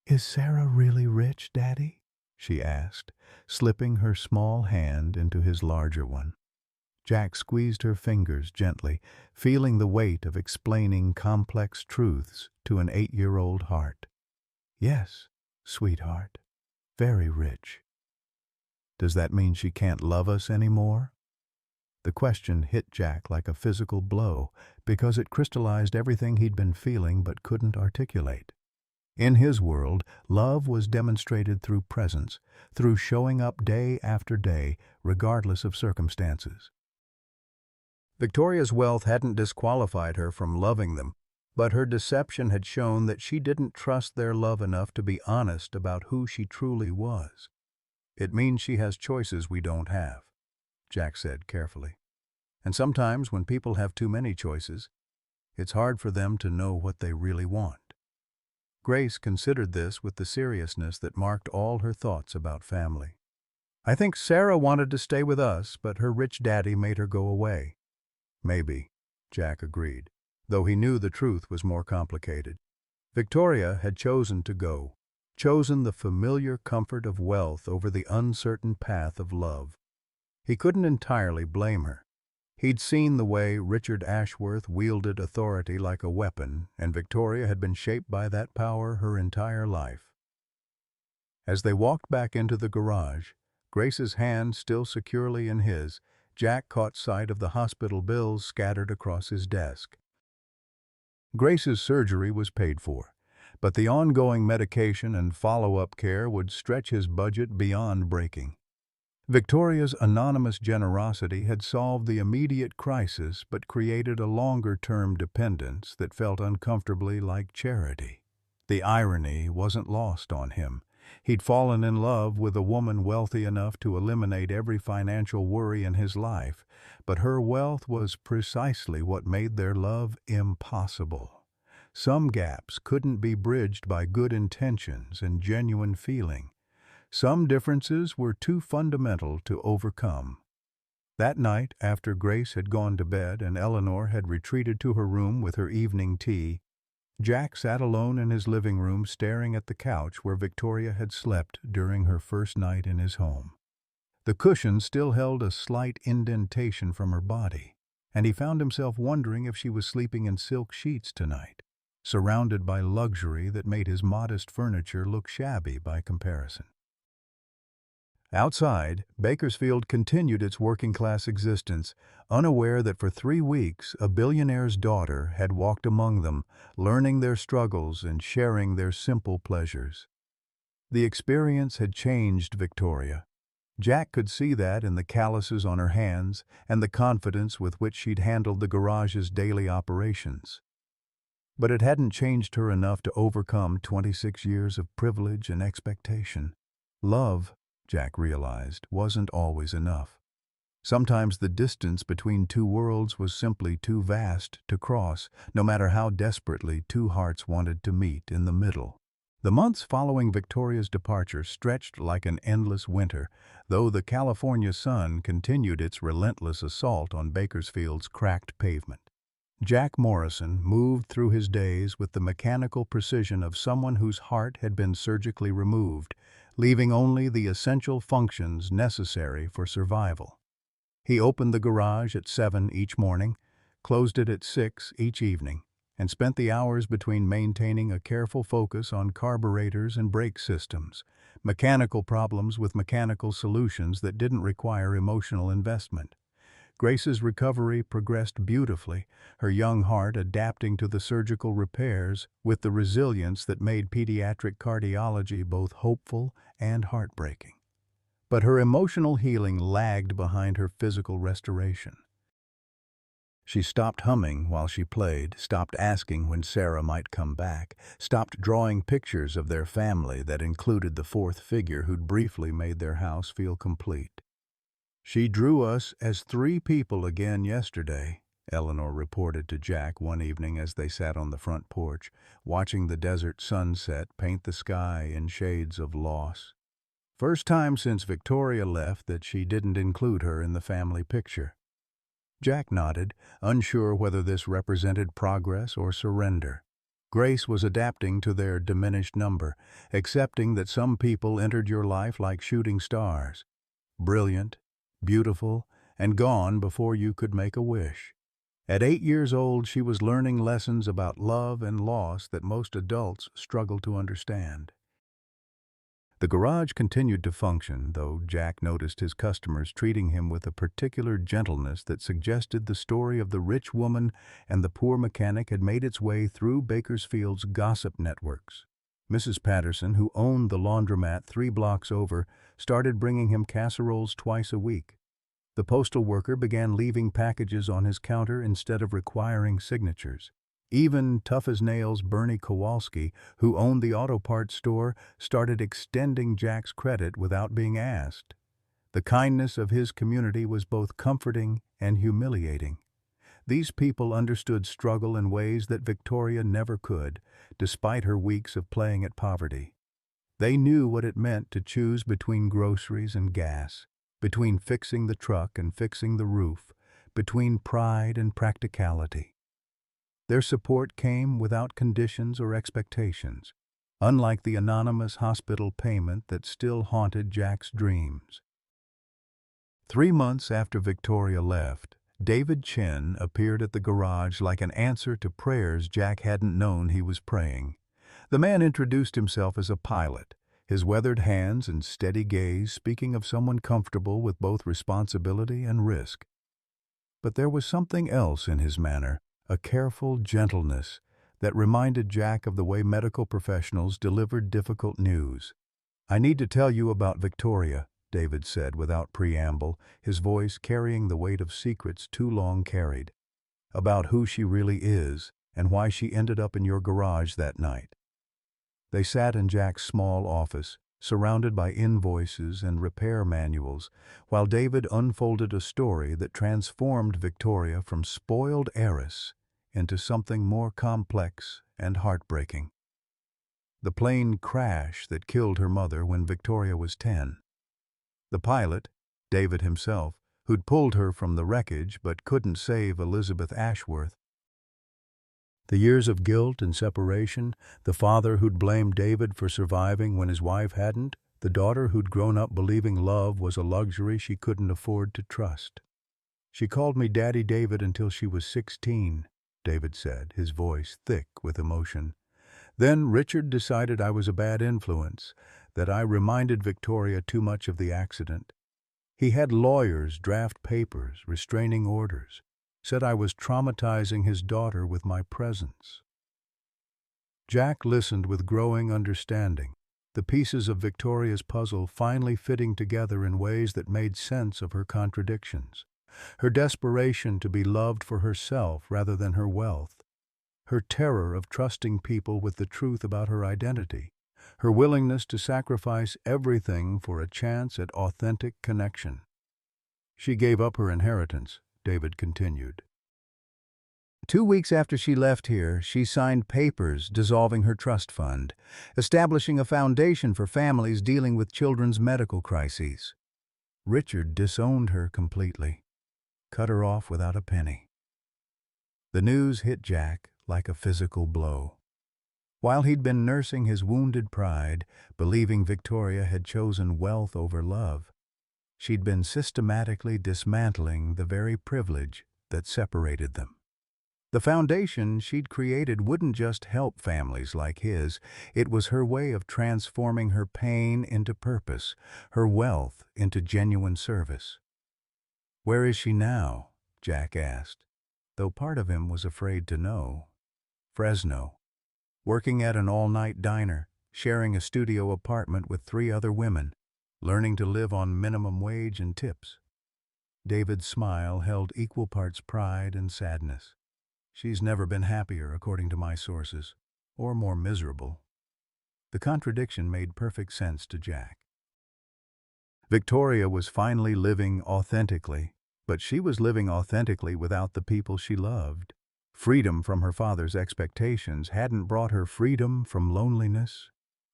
"Is Sarah really rich, Daddy?" she asked, slipping her small hand into his larger one. Jack squeezed her fingers gently, feeling the weight of explaining complex truths to an 8-year-old heart. "Yes, sweetheart, very rich." "Does that mean she can't love us anymore?" The question hit Jack like a physical blow because it crystallized everything he'd been feeling but couldn't articulate. In his world, love was demonstrated through presence, through showing up day after day, regardless of circumstances. Victoria's wealth hadn't disqualified her from loving them, but her deception had shown that she didn't trust their love enough to be honest about who she truly was. "It means she has choices we don't have." Jack said carefully. And sometimes when people have too many choices, it's hard for them to know what they really want. Grace considered this with the seriousness that marked all her thoughts about family. I think Sarah wanted to stay with us, but her rich daddy made her go away. Maybe, Jack agreed, though he knew the truth was more complicated. Victoria had chosen to go, chosen the familiar comfort of wealth over the uncertain path of love. He couldn't entirely blame her. He'd seen the way Richard Ashworth wielded authority like a weapon, and Victoria had been shaped by that power her entire life. As they walked back into the garage, Grace's hand still securely in his, Jack caught sight of the hospital bills scattered across his desk. Grace's surgery was paid for, but the ongoing medication and follow-up care would stretch his budget beyond breaking. Victoria's anonymous generosity had solved the immediate crisis but created a longer-term dependence that felt uncomfortably like charity. The irony wasn't lost on him. He'd fallen in love with a woman wealthy enough to eliminate every financial worry in his life, but her wealth was precisely what made their love impossible. Some gaps couldn't be bridged by good intentions and genuine feeling. Some differences were too fundamental to overcome. That night, after Grace had gone to bed and Eleanor had retreated to her room with her evening tea, Jack sat alone in his living room staring at the couch where Victoria had slept during her first night in his home. The cushion still held a slight indentation from her body, and he found himself wondering if she was sleeping in silk sheets tonight, surrounded by luxury that made his modest furniture look shabby by comparison. Outside, Bakersfield continued its working-class existence, unaware that for 3 weeks a billionaire's daughter had walked among them, learning their struggles and sharing their simple pleasures. The experience had changed Victoria. Jack could see that in the calluses on her hands and the confidence with which she'd handled the garage's daily operations. But it hadn't changed her enough to overcome 26 years of privilege and expectation. Love, Jack realized, wasn't always enough. Sometimes the distance between two worlds was simply too vast to cross, no matter how desperately two hearts wanted to meet in the middle. The months following Victoria's departure stretched like an endless winter, though the California sun continued its relentless assault on Bakersfield's cracked pavement. Jack Morrison moved through his days with the mechanical precision of someone whose heart had been surgically removed, leaving only the essential functions necessary for survival. He opened the garage at 7 each morning, closed it at 6 each evening, and spent the hours between maintaining a careful focus on carburetors and brake systems, mechanical problems with mechanical solutions that didn't require emotional investment. Grace's recovery progressed beautifully, her young heart adapting to the surgical repairs with the resilience that made pediatric cardiology both hopeful and heartbreaking. But her emotional healing lagged behind her physical restoration. She stopped humming while she played, stopped asking when Sarah might come back, stopped drawing pictures of their family that included the fourth figure who'd briefly made their house feel complete. "She drew us as 3 people again yesterday," Eleanor reported to Jack one evening as they sat on the front porch, watching the desert sunset paint the sky in shades of loss. First time since Victoria left that she didn't include her in the family picture. Jack nodded, unsure whether this represented progress or surrender. Grace was adapting to their diminished number, accepting that some people entered your life like shooting stars, brilliant, beautiful, and gone before you could make a wish. At 8 years old, she was learning lessons about love and loss that most adults struggle to understand. The garage continued to function, though Jack noticed his customers treating him with a particular gentleness that suggested the story of the rich woman and the poor mechanic had made its way through Bakersfield's gossip networks. Mrs. Patterson, who owned the laundromat 3 blocks over, started bringing him casseroles twice a week. The postal worker began leaving packages on his counter instead of requiring signatures. Even tough-as-nails Bernie Kowalski, who owned the auto parts store, started extending Jack's credit without being asked. The kindness of his community was both comforting and humiliating. These people understood struggle in ways that Victoria never could, despite her weeks of playing at poverty. They knew what it meant to choose between groceries and gas, between fixing the truck and fixing the roof, between pride and practicality. Their support came without conditions or expectations, unlike the anonymous hospital payment that still haunted Jack's dreams. 3 months after Victoria left, David Chin appeared at the garage like an answer to prayers Jack hadn't known he was praying. The man introduced himself as a pilot, his weathered hands and steady gaze speaking of someone comfortable with both responsibility and risk. But there was something else in his manner, a careful gentleness that reminded Jack of the way medical professionals delivered difficult news. "I need to tell you about Victoria," David said without preamble, his voice carrying the weight of secrets too long carried. "About who she really is and why she ended up in your garage that night." They sat in Jack's small office, surrounded by invoices and repair manuals, while David unfolded a story that transformed Victoria from spoiled heiress into something more complex and heartbreaking. The plane crash that killed her mother when Victoria was 10. The pilot, David himself, who'd pulled her from the wreckage but couldn't save Elizabeth Ashworth. The years of guilt and separation, the father who'd blamed David for surviving when his wife hadn't, the daughter who'd grown up believing love was a luxury she couldn't afford to trust. "She called me Daddy David until she was 16, David said, his voice thick with emotion. "Then Richard decided I was a bad influence, that I reminded Victoria too much of the accident. He had lawyers draft papers, restraining orders. Said I was traumatizing his daughter with my presence." Jack listened with growing understanding, the pieces of Victoria's puzzle finally fitting together in ways that made sense of her contradictions. Her desperation to be loved for herself rather than her wealth, her terror of trusting people with the truth about her identity, her willingness to sacrifice everything for a chance at authentic connection. "She gave up her inheritance," David continued. "2 weeks after she left here, she signed papers dissolving her trust fund, establishing a foundation for families dealing with children's medical crises. Richard disowned her completely, cut her off without a penny." The news hit Jack like a physical blow. While he'd been nursing his wounded pride, believing Victoria had chosen wealth over love, she'd been systematically dismantling the very privilege that separated them. The foundation she'd created wouldn't just help families like his, it was her way of transforming her pain into purpose, her wealth into genuine service. "Where is she now?" Jack asked, though part of him was afraid to know. "Fresno. Working at an all-night diner, sharing a studio apartment with 3 other women, learning to live on minimum wage and tips." David's smile held equal parts pride and sadness. "She's never been happier, according to my sources, or more miserable." The contradiction made perfect sense to Jack. Victoria was finally living authentically, but she was living authentically without the people she loved. Freedom from her father's expectations hadn't brought her freedom from loneliness.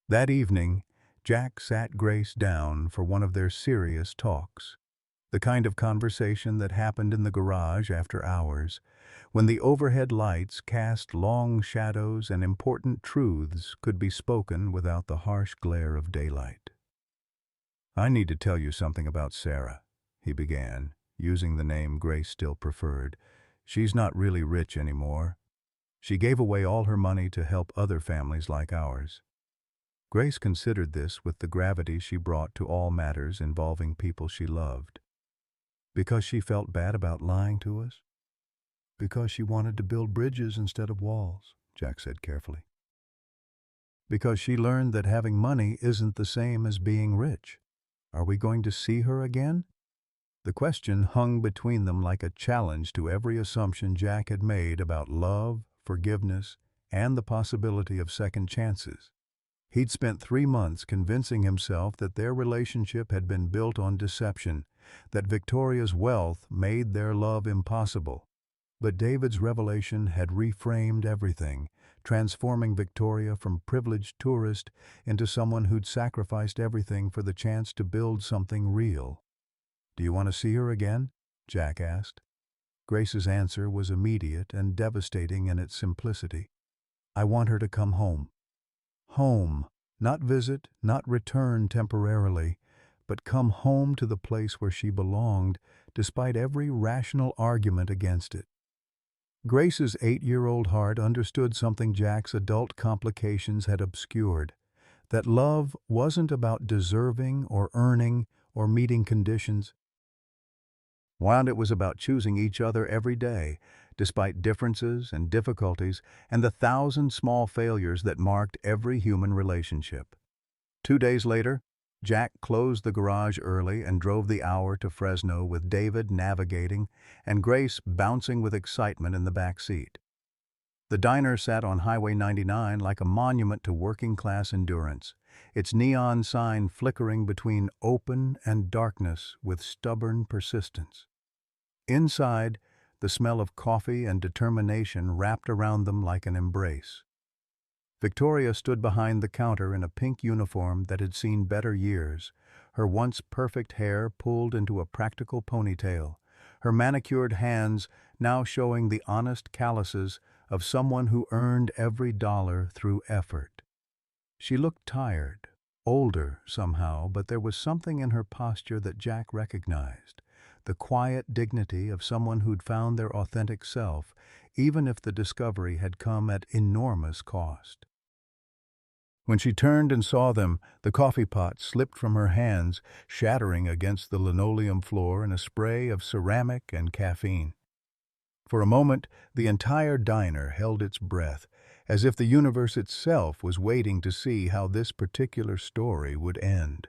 That evening, Jack sat Grace down for one of their serious talks, the kind of conversation that happened in the garage after hours, when the overhead lights cast long shadows and important truths could be spoken without the harsh glare of daylight. "I need to tell you something about Sarah," he began, using the name Grace still preferred. "She's not really rich anymore. She gave away all her money to help other families like ours." Grace considered this with the gravity she brought to all matters involving people she loved. "Because she felt bad about lying to us?" "Because she wanted to build bridges instead of walls," Jack said carefully. "Because she learned that having money isn't the same as being rich. Are we going to see her again?" The question hung between them like a challenge to every assumption Jack had made about love, forgiveness, and the possibility of second chances. He'd spent 3 months convincing himself that their relationship had been built on deception, that Victoria's wealth made their love impossible. But David's revelation had reframed everything, transforming Victoria from privileged tourist into someone who'd sacrificed everything for the chance to build something real. "Do you want to see her again?" Jack asked. Grace's answer was immediate and devastating in its simplicity. "I want her to come home." Home, not visit, not return temporarily, but come home to the place where she belonged, despite every rational argument against it. Grace's 8-year-old heart understood something Jack's adult complications had obscured, that love wasn't about deserving or earning or meeting conditions. While it was about choosing each other every day, despite differences and difficulties and the thousand small failures that marked every human relationship. 2 days later, Jack closed the garage early and drove the hour to Fresno with David navigating and Grace bouncing with excitement in the back seat. The diner sat on Highway 99 like a monument to working-class endurance, its neon sign flickering between open and darkness with stubborn persistence. Inside, the smell of coffee and determination wrapped around them like an embrace. Victoria stood behind the counter in a pink uniform that had seen better years, her once perfect hair pulled into a practical ponytail, her manicured hands now showing the honest calluses of someone who earned every dollar through effort. She looked tired, older somehow, but there was something in her posture that Jack recognized, the quiet dignity of someone who'd found their authentic self, even if the discovery had come at enormous cost. When she turned and saw them, the coffee pot slipped from her hands, shattering against the linoleum floor in a spray of ceramic and caffeine. For a moment, the entire diner held its breath, as if the universe itself was waiting to see how this particular story would end.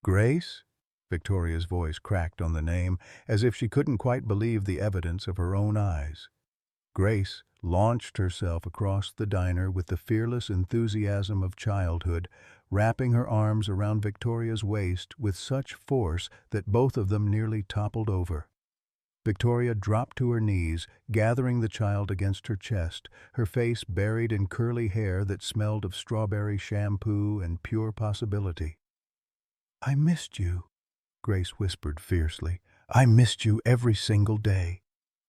"Grace?" Victoria's voice cracked on the name, as if she couldn't quite believe the evidence of her own eyes. Grace launched herself across the diner with the fearless enthusiasm of childhood, wrapping her arms around Victoria's waist with such force that both of them nearly toppled over. Victoria dropped to her knees, gathering the child against her chest, her face buried in curly hair that smelled of strawberry shampoo and pure possibility. "I missed you," Grace whispered fiercely. "I missed you every single day."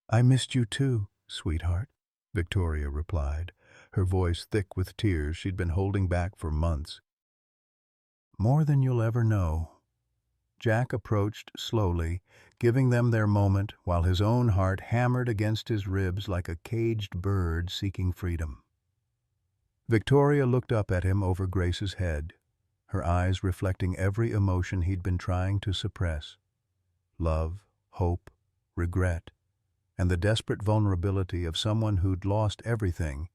"I missed you too, sweetheart," Victoria replied, her voice thick with tears she'd been holding back for months. "More than you'll ever know." Jack approached slowly, giving them their moment while his own heart hammered against his ribs like a caged bird seeking freedom. Victoria looked up at him over Grace's head, her eyes reflecting every emotion he'd been trying to suppress: love, hope, regret, and the desperate vulnerability of someone who'd lost everything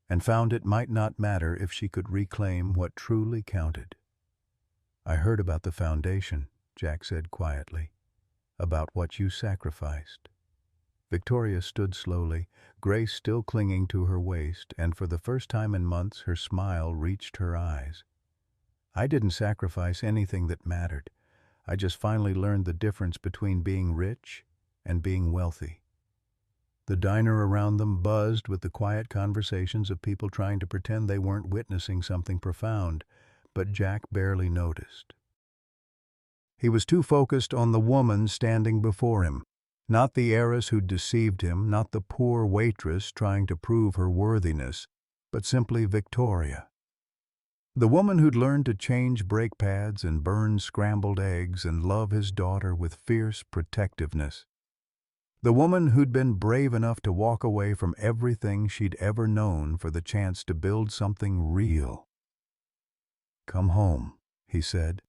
and found it might not matter if she could reclaim what truly counted. "I heard about the foundation," Jack said quietly, "about what you sacrificed." Victoria stood slowly, Grace still clinging to her waist, and for the first time in months her smile reached her eyes. "I didn't sacrifice anything that mattered. I just finally learned the difference between being rich and being wealthy." The diner around them buzzed with the quiet conversations of people trying to pretend they weren't witnessing something profound, but Jack barely noticed. He was too focused on the woman standing before him, not the heiress who'd deceived him, not the poor waitress trying to prove her worthiness, but simply Victoria. The woman who'd learned to change brake pads and burn scrambled eggs and love his daughter with fierce protectiveness. The woman who'd been brave enough to walk away from everything she'd ever known for the chance to build something real. "Come home," he said,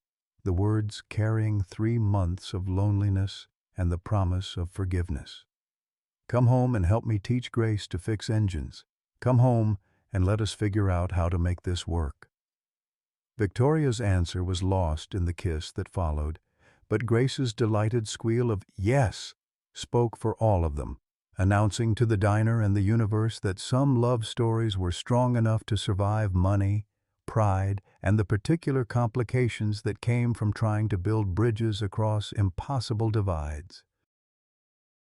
the words carrying 3 months of loneliness and the promise of forgiveness. "Come home and help me teach Grace to fix engines. Come home and let us figure out how to make this work." Victoria's answer was lost in the kiss that followed, but Grace's delighted squeal of "yes" spoke for all of them, announcing to the diner and the universe that some love stories were strong enough to survive money, pride, and the particular complications that came from trying to build bridges across impossible divides.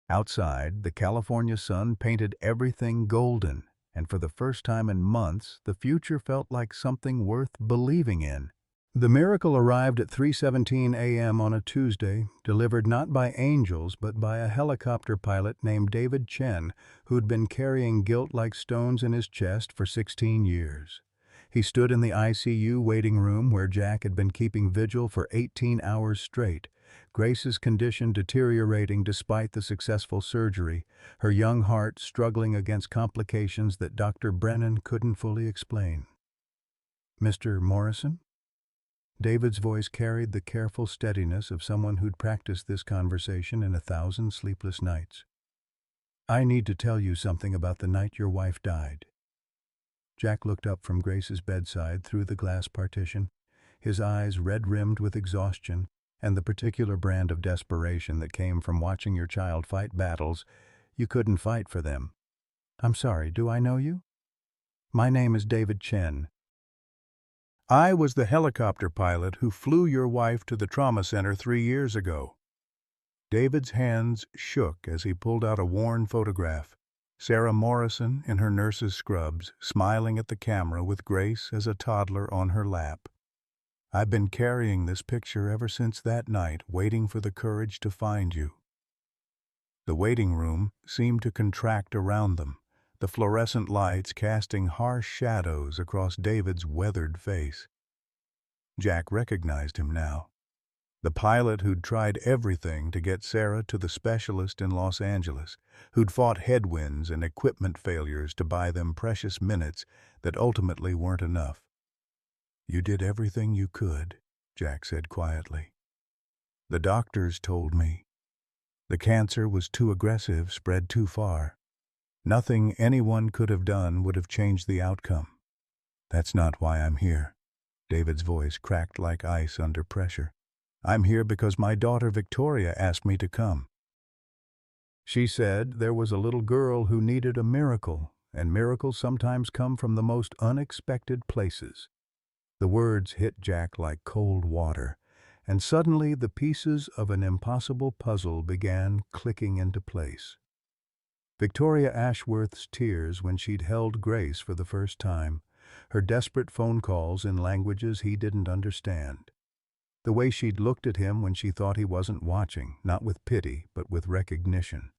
Outside, the California sun painted everything golden, and for the first time in months, the future felt like something worth believing in. The miracle arrived at 3:17 a.m. on a Tuesday, delivered not by angels but by a helicopter pilot named David Chen, who'd been carrying guilt like stones in his chest for 16 years. He stood in the ICU waiting room where Jack had been keeping vigil for 18 hours straight, Grace's condition deteriorating despite the successful surgery, her young heart struggling against complications that Dr. Brennan couldn't fully explain. "Mr. Morrison?" David's voice carried the careful steadiness of someone who'd practiced this conversation in 1,000 sleepless nights. "I need to tell you something about the night your wife died." Jack looked up from Grace's bedside through the glass partition, his eyes red-rimmed with exhaustion and the particular brand of desperation that came from watching your child fight battles you couldn't fight for them. "I'm sorry, do I know you?" "My name is David Chen. I was the helicopter pilot who flew your wife to the trauma center 3 years ago." David's hands shook as he pulled out a worn photograph. Sarah Morrison in her nurse's scrubs, smiling at the camera with Grace as a toddler on her lap. "I've been carrying this picture ever since that night, waiting for the courage to find you." The waiting room seemed to contract around them, the fluorescent lights casting harsh shadows across David's weathered face. Jack recognized him now. The pilot who'd tried everything to get Sarah to the specialist in Los Angeles, who'd fought headwinds and equipment failures to buy them precious minutes that ultimately weren't enough. "You did everything you could," Jack said quietly. "The doctors told me. The cancer was too aggressive, spread too far. Nothing anyone could have done would have changed the outcome. That's not why I'm here." David's voice cracked like ice under pressure. "I'm here because my daughter Victoria asked me to come. She said there was a little girl who needed a miracle, and miracles sometimes come from the most unexpected places." The words hit Jack like cold water, and suddenly the pieces of an impossible puzzle began clicking into place. Victoria Ashworth's tears when she'd held Grace for the first time, her desperate phone calls in languages he didn't understand. The way she'd looked at him when she thought he wasn't watching, not with pity, but with recognition.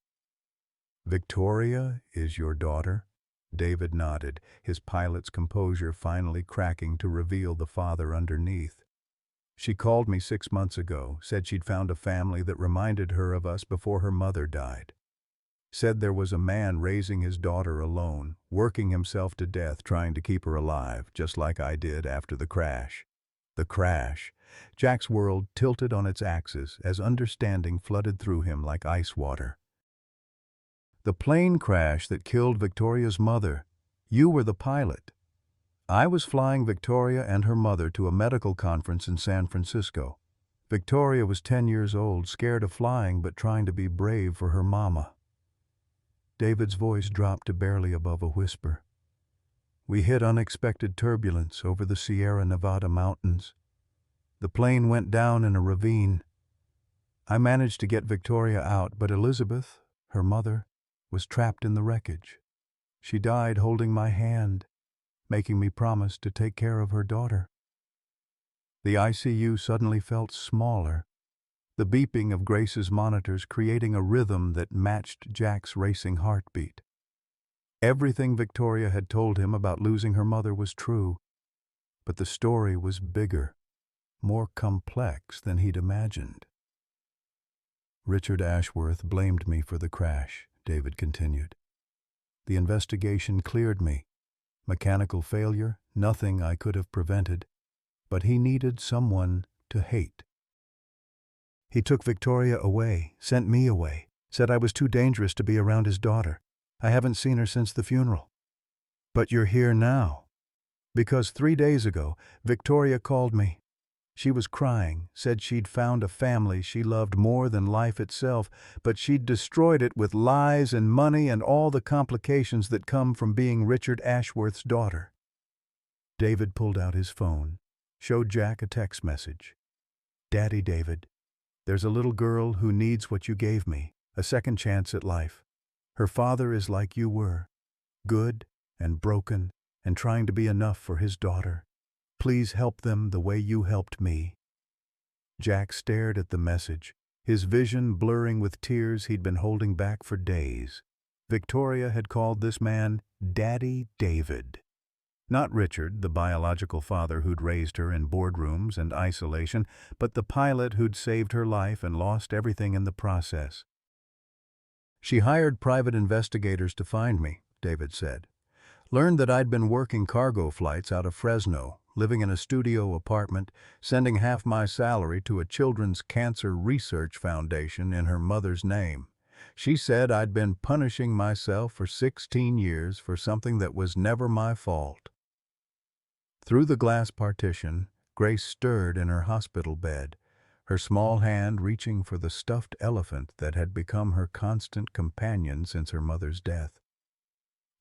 "Victoria is your daughter?" David nodded, his pilot's composure finally cracking to reveal the father underneath. "She called me 6 months ago, said she'd found a family that reminded her of us before her mother died. Said there was a man raising his daughter alone, working himself to death trying to keep her alive, just like I did after the crash." The crash. Jack's world tilted on its axis as understanding flooded through him like ice water. "The plane crash that killed Victoria's mother. You were the pilot. I was flying Victoria and her mother to a medical conference in San Francisco. Victoria was 10 years old, scared of flying but trying to be brave for her mama." David's voice dropped to barely above a whisper. "We hit unexpected turbulence over the Sierra Nevada mountains. The plane went down in a ravine. I managed to get Victoria out, but Elizabeth, her mother, was trapped in the wreckage. She died holding my hand, making me promise to take care of her daughter." The ICU suddenly felt smaller, the beeping of Grace's monitors creating a rhythm that matched Jack's racing heartbeat. Everything Victoria had told him about losing her mother was true, but the story was bigger, more complex than he'd imagined. "Richard Ashworth blamed me for the crash," David continued. "The investigation cleared me. Mechanical failure, nothing I could have prevented. But he needed someone to hate. He took Victoria away, sent me away, said I was too dangerous to be around his daughter. I haven't seen her since the funeral. But you're here now. Because 3 days ago, Victoria called me. She was crying, said she'd found a family she loved more than life itself, but she'd destroyed it with lies and money and all the complications that come from being Richard Ashworth's daughter. David pulled out his phone, showed Jack a text message. "Daddy David, there's a little girl who needs what you gave me, a second chance at life. Her father is like you were, good and broken and trying to be enough for his daughter. Please help them the way you helped me." Jack stared at the message, his vision blurring with tears he'd been holding back for days. Victoria had called this man Daddy David. Not Richard, the biological father who'd raised her in boardrooms and isolation, but the pilot who'd saved her life and lost everything in the process. "She hired private investigators to find me," David said. "Learned that I'd been working cargo flights out of Fresno, living in a studio apartment, sending half my salary to a children's cancer research foundation in her mother's name. She said I'd been punishing myself for 16 years for something that was never my fault." Through the glass partition, Grace stirred in her hospital bed, her small hand reaching for the stuffed elephant that had become her constant companion since her mother's death.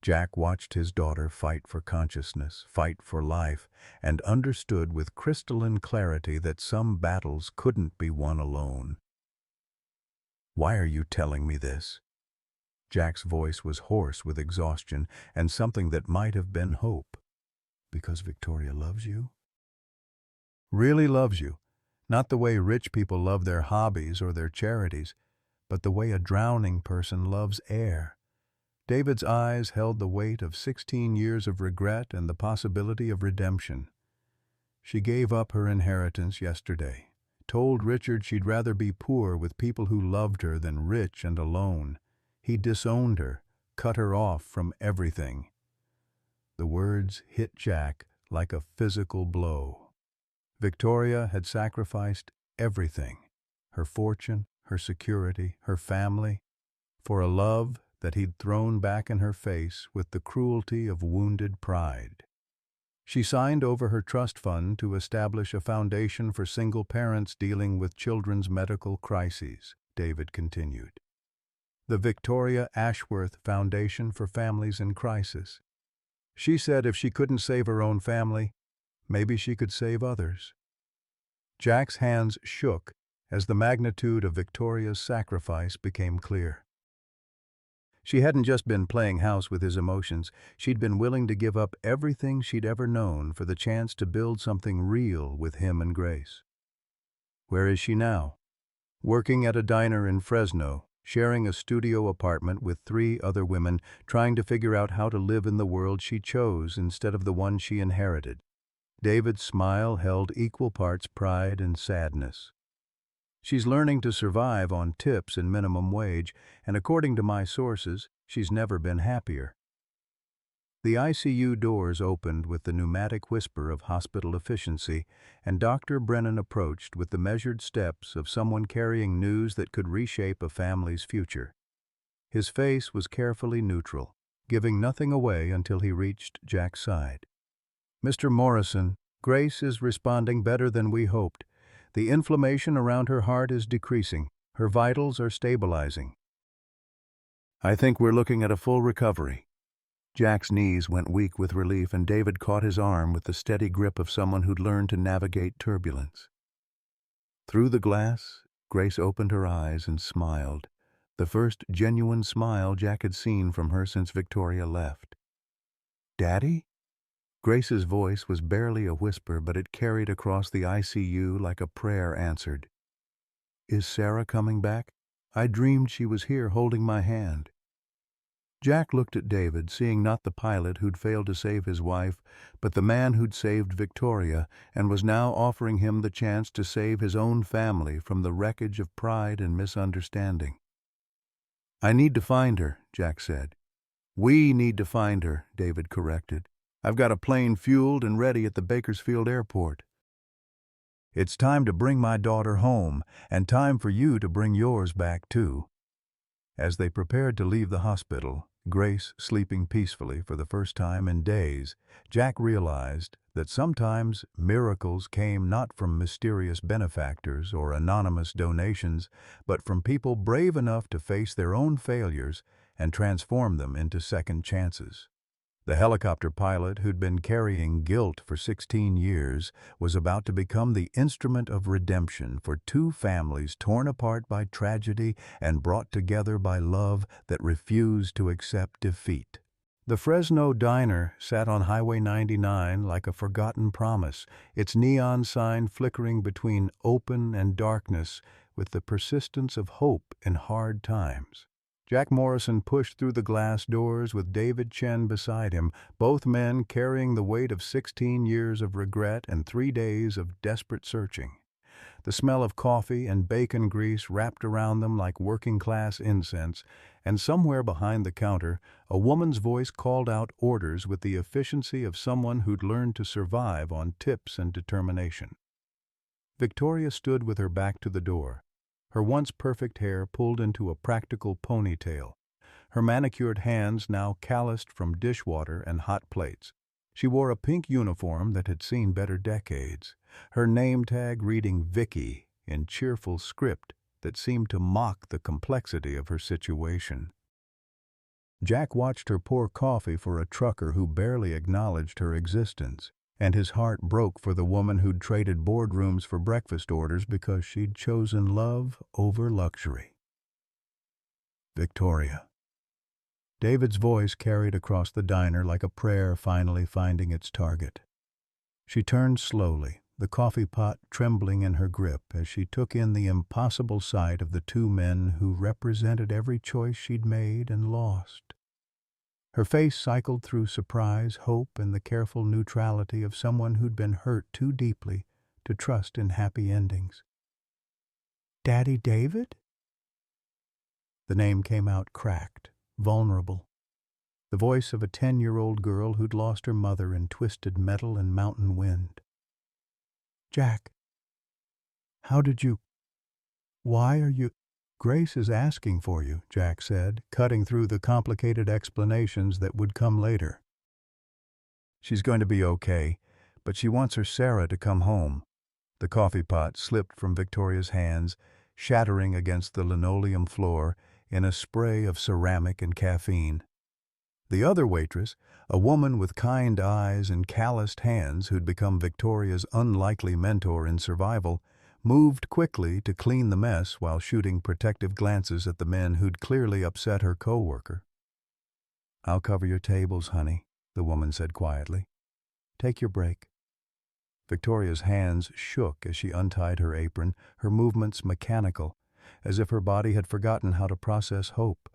Jack watched his daughter fight for consciousness, fight for life, and understood with crystalline clarity that some battles couldn't be won alone. "Why are you telling me this?" Jack's voice was hoarse with exhaustion and something that might have been hope. "Because Victoria loves you?" "Really loves you. Not the way rich people love their hobbies or their charities, but the way a drowning person loves air." David's eyes held the weight of 16 years of regret and the possibility of redemption. "She gave up her inheritance yesterday. Told Richard she'd rather be poor with people who loved her than rich and alone. He disowned her, cut her off from everything." The words hit Jack like a physical blow. Victoria had sacrificed everything, her fortune, her security, her family, for a love that he'd thrown back in her face with the cruelty of wounded pride. She signed over her trust fund to establish a foundation for single parents dealing with children's medical crises, David continued. The Victoria Ashworth Foundation for Families in Crisis. She said if she couldn't save her own family, maybe she could save others. Jack's hands shook as the magnitude of Victoria's sacrifice became clear. She hadn't just been playing house with his emotions, she'd been willing to give up everything she'd ever known for the chance to build something real with him and Grace. Where is she now? Working at a diner in Fresno, sharing a studio apartment with 3 other women, trying to figure out how to live in the world she chose instead of the one she inherited. David's smile held equal parts pride and sadness. "She's learning to survive on tips and minimum wage, and according to my sources, she's never been happier." The ICU doors opened with the pneumatic whisper of hospital efficiency, and Dr. Brennan approached with the measured steps of someone carrying news that could reshape a family's future. His face was carefully neutral, giving nothing away until he reached Jack's side. "Mr. Morrison, Grace is responding better than we hoped. The inflammation around her heart is decreasing. Her vitals are stabilizing. I think we're looking at a full recovery." Jack's knees went weak with relief, and David caught his arm with the steady grip of someone who'd learned to navigate turbulence. Through the glass, Grace opened her eyes and smiled, the first genuine smile Jack had seen from her since Victoria left. "Daddy?" Grace's voice was barely a whisper, but it carried across the ICU like a prayer answered. "Is Sarah coming back? I dreamed she was here holding my hand." Jack looked at David, seeing not the pilot who'd failed to save his wife, but the man who'd saved Victoria and was now offering him the chance to save his own family from the wreckage of pride and misunderstanding. "I need to find her," Jack said. "We need to find her," David corrected. "I've got a plane fueled and ready at the Bakersfield airport." "It's time to bring my daughter home, and time for you to bring yours back too." As they prepared to leave the hospital, Grace sleeping peacefully for the first time in days, Jack realized that sometimes miracles came not from mysterious benefactors or anonymous donations, but from people brave enough to face their own failures and transform them into second chances. The helicopter pilot, who'd been carrying guilt for 16 years, was about to become the instrument of redemption for two families torn apart by tragedy and brought together by love that refused to accept defeat. The Fresno diner sat on Highway 99 like a forgotten promise, its neon sign flickering between open and darkness with the persistence of hope in hard times. Jack Morrison pushed through the glass doors with David Chen beside him, both men carrying the weight of 16 years of regret and 3 days of desperate searching. The smell of coffee and bacon grease wrapped around them like working-class incense, and somewhere behind the counter, a woman's voice called out orders with the efficiency of someone who'd learned to survive on tips and determination. Victoria stood with her back to the door, her once perfect hair pulled into a practical ponytail, her manicured hands now calloused from dishwater and hot plates. She wore a pink uniform that had seen better decades, her name tag reading Vicky in cheerful script that seemed to mock the complexity of her situation. Jack watched her pour coffee for a trucker who barely acknowledged her existence, and his heart broke for the woman who'd traded boardrooms for breakfast orders because she'd chosen love over luxury. Victoria. David's voice carried across the diner like a prayer finally finding its target. She turned slowly, the coffee pot trembling in her grip as she took in the impossible sight of the two men who represented every choice she'd made and lost. Her face cycled through surprise, hope, and the careful neutrality of someone who'd been hurt too deeply to trust in happy endings. "Daddy David?" The name came out cracked, vulnerable. The voice of a 10-year-old girl who'd lost her mother in twisted metal and mountain wind. "Jack, why are you—" "Grace is asking for you," Jack said, cutting through the complicated explanations that would come later. "She's going to be okay, but she wants her Sarah to come home." The coffee pot slipped from Victoria's hands, shattering against the linoleum floor in a spray of ceramic and caffeine. The other waitress, a woman with kind eyes and calloused hands who'd become Victoria's unlikely mentor in survival, moved quickly to clean the mess while shooting protective glances at the men who'd clearly upset her co-worker. "I'll cover your tables, honey," the woman said quietly. "Take your break." Victoria's hands shook as she untied her apron, her movements mechanical, as if her body had forgotten how to process hope.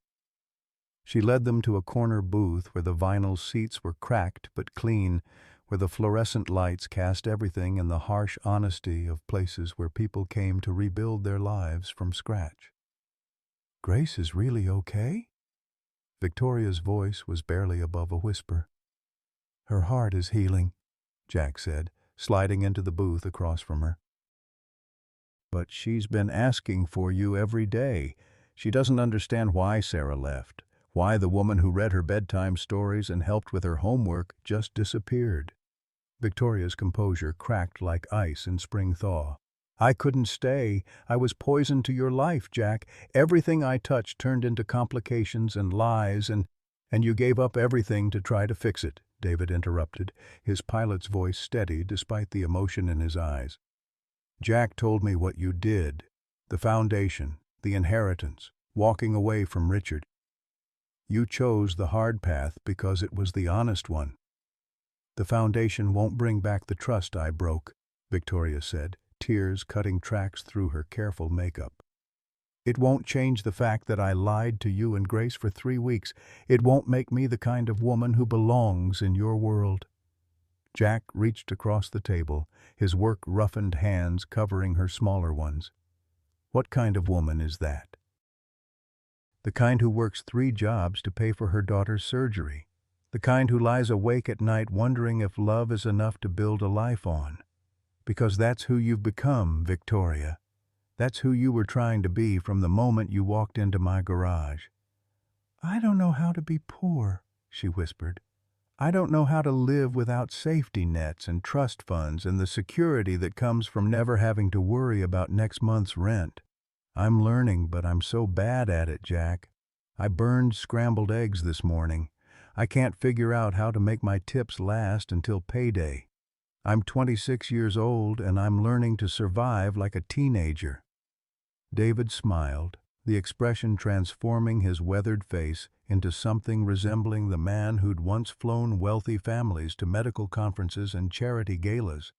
She led them to a corner booth where the vinyl seats were cracked but clean, where the fluorescent lights cast everything in the harsh honesty of places where people came to rebuild their lives from scratch. "Grace is really okay?" Victoria's voice was barely above a whisper. "Her heart is healing," Jack said, sliding into the booth across from her. "But she's been asking for you every day. She doesn't understand why Sarah left, why the woman who read her bedtime stories and helped with her homework just disappeared." Victoria's composure cracked like ice in spring thaw. "I couldn't stay. I was poison to your life, Jack. Everything I touched turned into complications and lies, and you gave up everything to try to fix it," David interrupted, his pilot's voice steady despite the emotion in his eyes. "Jack told me what you did. The foundation, the inheritance, walking away from Richard. You chose the hard path because it was the honest one." "The foundation won't bring back the trust I broke," Victoria said, tears cutting tracks through her careful makeup. "It won't change the fact that I lied to you and Grace for 3 weeks. It won't make me the kind of woman who belongs in your world." Jack reached across the table, his work-roughened hands covering her smaller ones. "What kind of woman is that?" "The kind who works 3 jobs to pay for her daughter's surgery. The kind who lies awake at night wondering if love is enough to build a life on. Because that's who you've become, Victoria. That's who you were trying to be from the moment you walked into my garage." "I don't know how to be poor," she whispered. "I don't know how to live without safety nets and trust funds and the security that comes from never having to worry about next month's rent. I'm learning, but I'm so bad at it, Jack. I burned scrambled eggs this morning. I can't figure out how to make my tips last until payday. I'm 26 years old and I'm learning to survive like a teenager." David smiled, the expression transforming his weathered face into something resembling the man who'd once flown wealthy families to medical conferences and charity galas.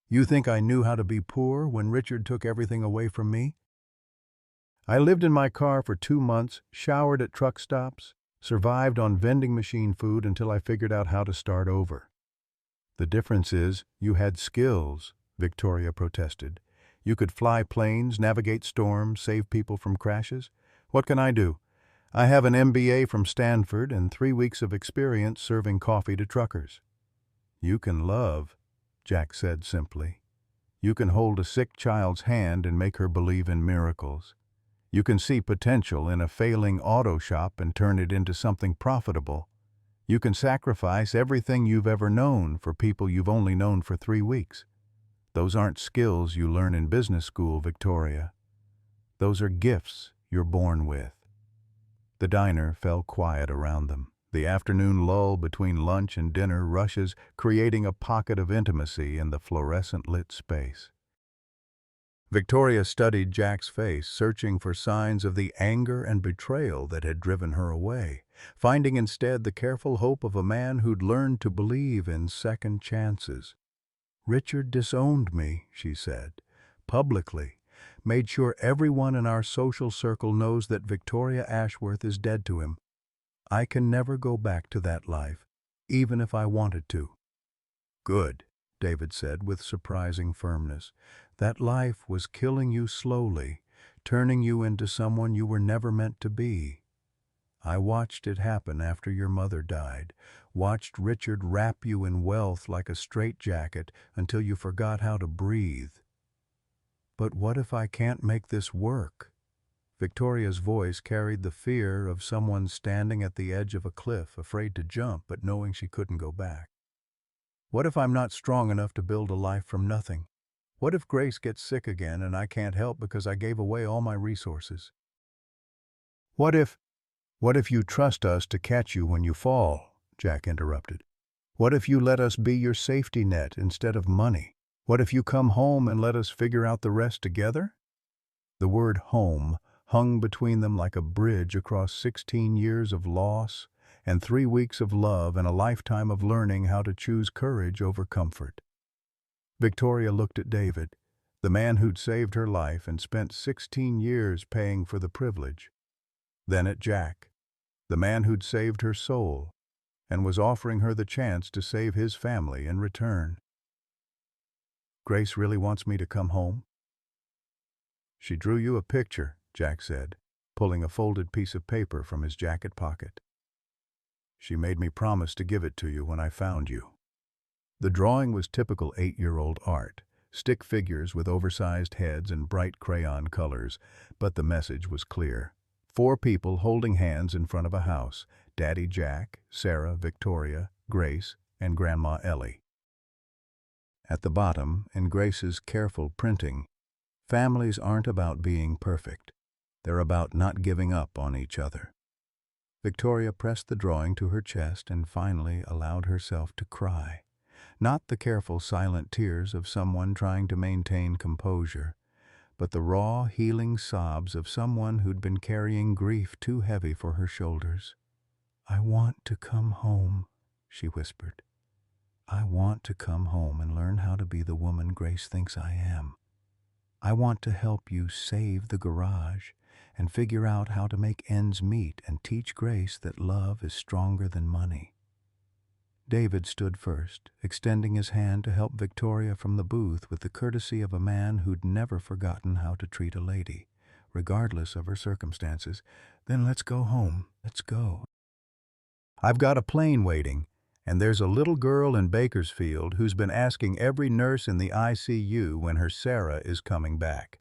"You think I knew how to be poor when Richard took everything away from me? I lived in my car for 2 months, showered at truck stops, survived on vending machine food until I figured out how to start over." "The difference is, you had skills," Victoria protested. "You could fly planes, navigate storms, save people from crashes. What can I do? I have an MBA from Stanford and 3 weeks of experience serving coffee to truckers." "You can love," Jack said simply. "You can hold a sick child's hand and make her believe in miracles. You can see potential in a failing auto shop and turn it into something profitable. You can sacrifice everything you've ever known for people you've only known for 3 weeks. Those aren't skills you learn in business school, Victoria. Those are gifts you're born with." The diner fell quiet around them. The afternoon lull between lunch and dinner rushes, creating a pocket of intimacy in the fluorescent-lit space. Victoria studied Jack's face, searching for signs of the anger and betrayal that had driven her away, finding instead the careful hope of a man who'd learned to believe in second chances. "Richard disowned me," she said, "publicly, made sure everyone in our social circle knows that Victoria Ashworth is dead to him. I can never go back to that life, even if I wanted to." "Good," David said with surprising firmness. "That life was killing you slowly, turning you into someone you were never meant to be. I watched it happen after your mother died, watched Richard wrap you in wealth like a straitjacket until you forgot how to breathe. But what if I can't make this work?" Victoria's voice carried the fear of someone standing at the edge of a cliff, afraid to jump but knowing she couldn't go back. "What if I'm not strong enough to build a life from nothing? What if Grace gets sick again and I can't help because I gave away all my resources? What if you trust us to catch you when you fall?" Jack interrupted. "What if you let us be your safety net instead of money? What if you come home and let us figure out the rest together?" The word home hung between them like a bridge across 16 years of loss and 3 weeks of love and a lifetime of learning how to choose courage over comfort. Victoria looked at David, the man who'd saved her life and spent 16 years paying for the privilege. Then at Jack, the man who'd saved her soul and was offering her the chance to save his family in return. "Grace really wants me to come home?" "She drew you a picture," Jack said, pulling a folded piece of paper from his jacket pocket. "She made me promise to give it to you when I found you." The drawing was typical 8-year-old art, stick figures with oversized heads and bright crayon colors, but the message was clear. 4 people holding hands in front of a house: Daddy Jack, Sarah, Victoria, Grace, and Grandma Ellie. At the bottom, in Grace's careful printing, "Families aren't about being perfect. They're about not giving up on each other." Victoria pressed the drawing to her chest and finally allowed herself to cry. Not the careful, silent tears of someone trying to maintain composure, but the raw, healing sobs of someone who'd been carrying grief too heavy for her shoulders. "I want to come home," she whispered. "I want to come home and learn how to be the woman Grace thinks I am. I want to help you save the garage and figure out how to make ends meet and teach Grace that love is stronger than money." David stood first, extending his hand to help Victoria from the booth with the courtesy of a man who'd never forgotten how to treat a lady, regardless of her circumstances. "Then let's go home. Let's go. I've got a plane waiting, and there's a little girl in Bakersfield who's been asking every nurse in the ICU when her Sarah is coming back."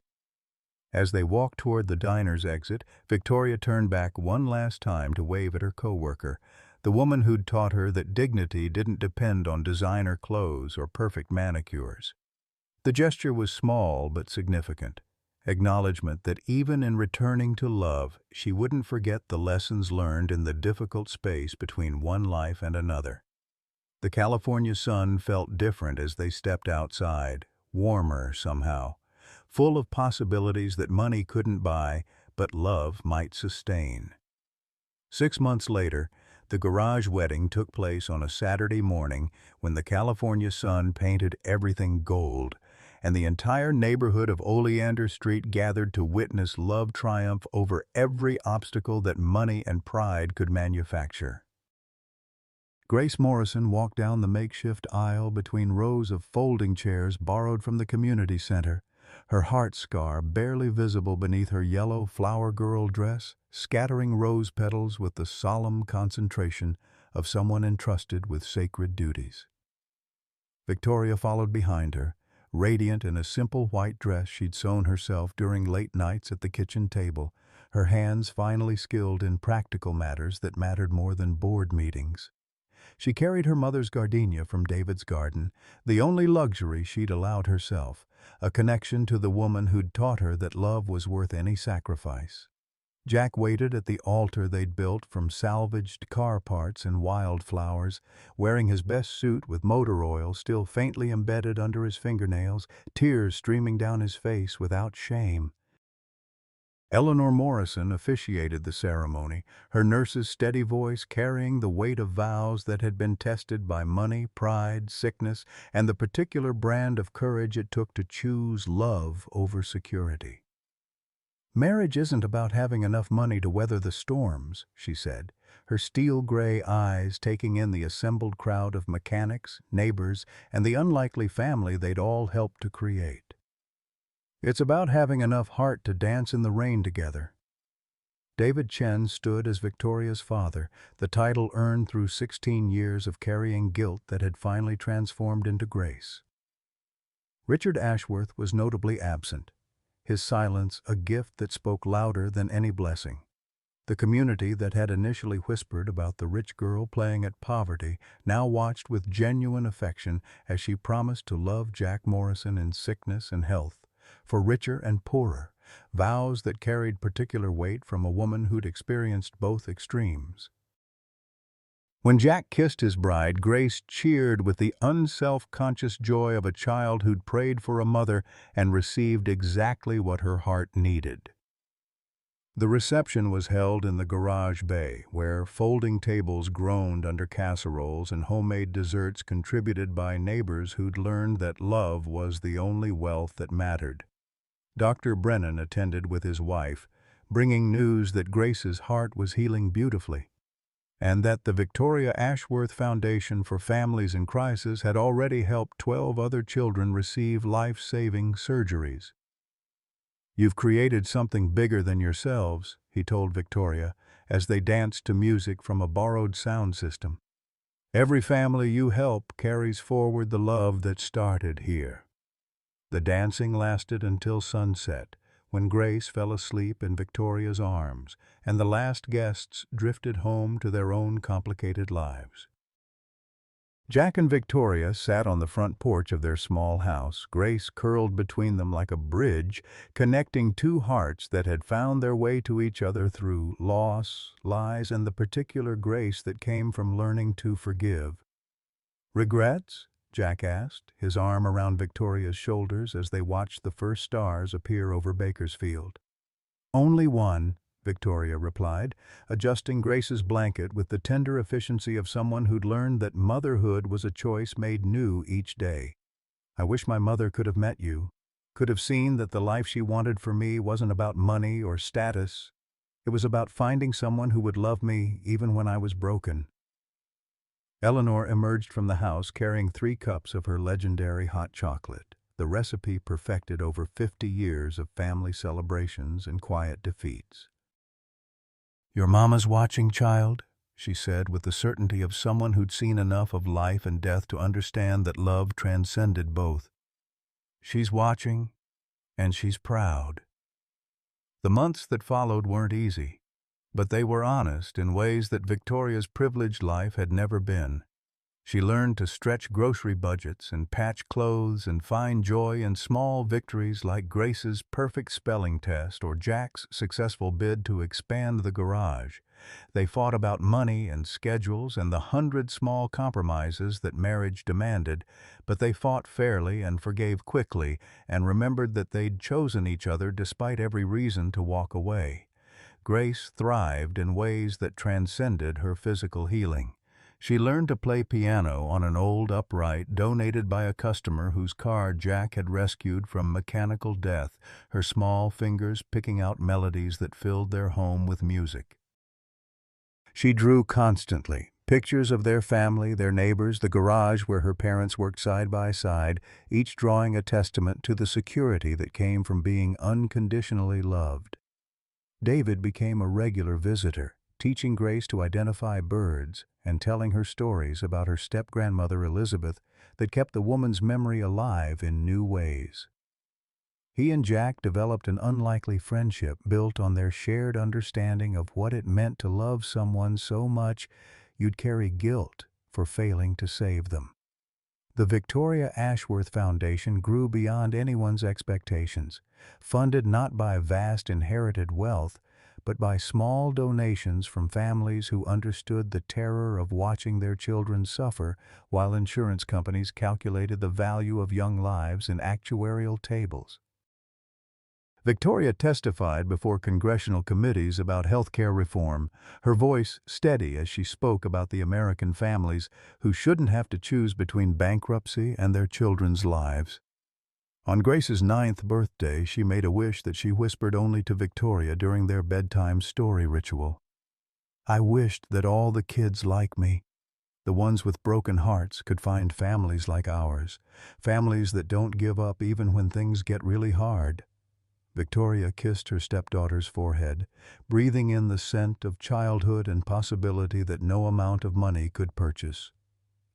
As they walked toward the diner's exit, Victoria turned back one last time to wave at her coworker, the woman who'd taught her that dignity didn't depend on designer clothes or perfect manicures. The gesture was small but significant. Acknowledgement that even in returning to love, she wouldn't forget the lessons learned in the difficult space between one life and another. The California sun felt different as they stepped outside, warmer somehow, full of possibilities that money couldn't buy, but love might sustain. 6 months later, the garage wedding took place on a Saturday morning when the California sun painted everything gold, and the entire neighborhood of Oleander Street gathered to witness love triumph over every obstacle that money and pride could manufacture. Grace Morrison walked down the makeshift aisle between rows of folding chairs borrowed from the community center, her heart scar barely visible beneath her yellow flower girl dress, scattering rose petals with the solemn concentration of someone entrusted with sacred duties. Victoria followed behind her, radiant in a simple white dress she'd sewn herself during late nights at the kitchen table, her hands finally skilled in practical matters that mattered more than board meetings. She carried her mother's gardenia from David's garden, the only luxury she'd allowed herself, a connection to the woman who'd taught her that love was worth any sacrifice. Jack waited at the altar they'd built from salvaged car parts and wildflowers, wearing his best suit with motor oil still faintly embedded under his fingernails, tears streaming down his face without shame. Eleanor Morrison officiated the ceremony, her nurse's steady voice carrying the weight of vows that had been tested by money, pride, sickness, and the particular brand of courage it took to choose love over security. "Marriage isn't about having enough money to weather the storms," she said, her steel-gray eyes taking in the assembled crowd of mechanics, neighbors, and the unlikely family they'd all helped to create. "It's about having enough heart to dance in the rain together." David Chen stood as Victoria's father, the title earned through 16 years of carrying guilt that had finally transformed into grace. Richard Ashworth was notably absent, his silence a gift that spoke louder than any blessing. The community that had initially whispered about the rich girl playing at poverty now watched with genuine affection as she promised to love Jack Morrison in sickness and health, for richer and poorer, vows that carried particular weight from a woman who'd experienced both extremes. When Jack kissed his bride, Grace cheered with the unself-conscious joy of a child who'd prayed for a mother and received exactly what her heart needed. The reception was held in the garage bay, where folding tables groaned under casseroles and homemade desserts contributed by neighbors who'd learned that love was the only wealth that mattered. Dr. Brennan attended with his wife, bringing news that Grace's heart was healing beautifully, and that the Victoria Ashworth Foundation for Families in Crisis had already helped 12 other children receive life-saving surgeries. "You've created something bigger than yourselves," he told Victoria, as they danced to music from a borrowed sound system. "Every family you help carries forward the love that started here." The dancing lasted until sunset, when Grace fell asleep in Victoria's arms, and the last guests drifted home to their own complicated lives. Jack and Victoria sat on the front porch of their small house, Grace curled between them like a bridge, connecting two hearts that had found their way to each other through loss, lies, and the particular grace that came from learning to forgive. "Regrets?" Jack asked, his arm around Victoria's shoulders as they watched the first stars appear over Bakersfield. "Only one," Victoria replied, adjusting Grace's blanket with the tender efficiency of someone who'd learned that motherhood was a choice made new each day. "I wish my mother could have met you, could have seen that the life she wanted for me wasn't about money or status. It was about finding someone who would love me even when I was broken." Eleanor emerged from the house carrying 3 cups of her legendary hot chocolate, the recipe perfected over 50 years of family celebrations and quiet defeats. "Your mama's watching, child," she said with the certainty of someone who'd seen enough of life and death to understand that love transcended both. "She's watching, and she's proud." The months that followed weren't easy, but they were honest in ways that Victoria's privileged life had never been. She learned to stretch grocery budgets and patch clothes and find joy in small victories like Grace's perfect spelling test or Jack's successful bid to expand the garage. They fought about money and schedules and the 100 small compromises that marriage demanded, but they fought fairly and forgave quickly and remembered that they'd chosen each other despite every reason to walk away. Grace thrived in ways that transcended her physical healing. She learned to play piano on an old upright donated by a customer whose car Jack had rescued from mechanical death, her small fingers picking out melodies that filled their home with music. She drew constantly, pictures of their family, their neighbors, the garage where her parents worked side by side, each drawing a testament to the security that came from being unconditionally loved. David became a regular visitor, teaching Grace to identify birds and telling her stories about her step-grandmother Elizabeth that kept the woman's memory alive in new ways. He and Jack developed an unlikely friendship built on their shared understanding of what it meant to love someone so much you'd carry guilt for failing to save them. The Victoria Ashworth Foundation grew beyond anyone's expectations, funded not by vast inherited wealth, but by small donations from families who understood the terror of watching their children suffer while insurance companies calculated the value of young lives in actuarial tables. Victoria testified before congressional committees about health care reform, her voice steady as she spoke about the American families who shouldn't have to choose between bankruptcy and their children's lives. On Grace's 9th birthday, she made a wish that she whispered only to Victoria during their bedtime story ritual. "I wished that all the kids like me, the ones with broken hearts, could find families like ours, families that don't give up even when things get really hard." Victoria kissed her stepdaughter's forehead, breathing in the scent of childhood and possibility that no amount of money could purchase.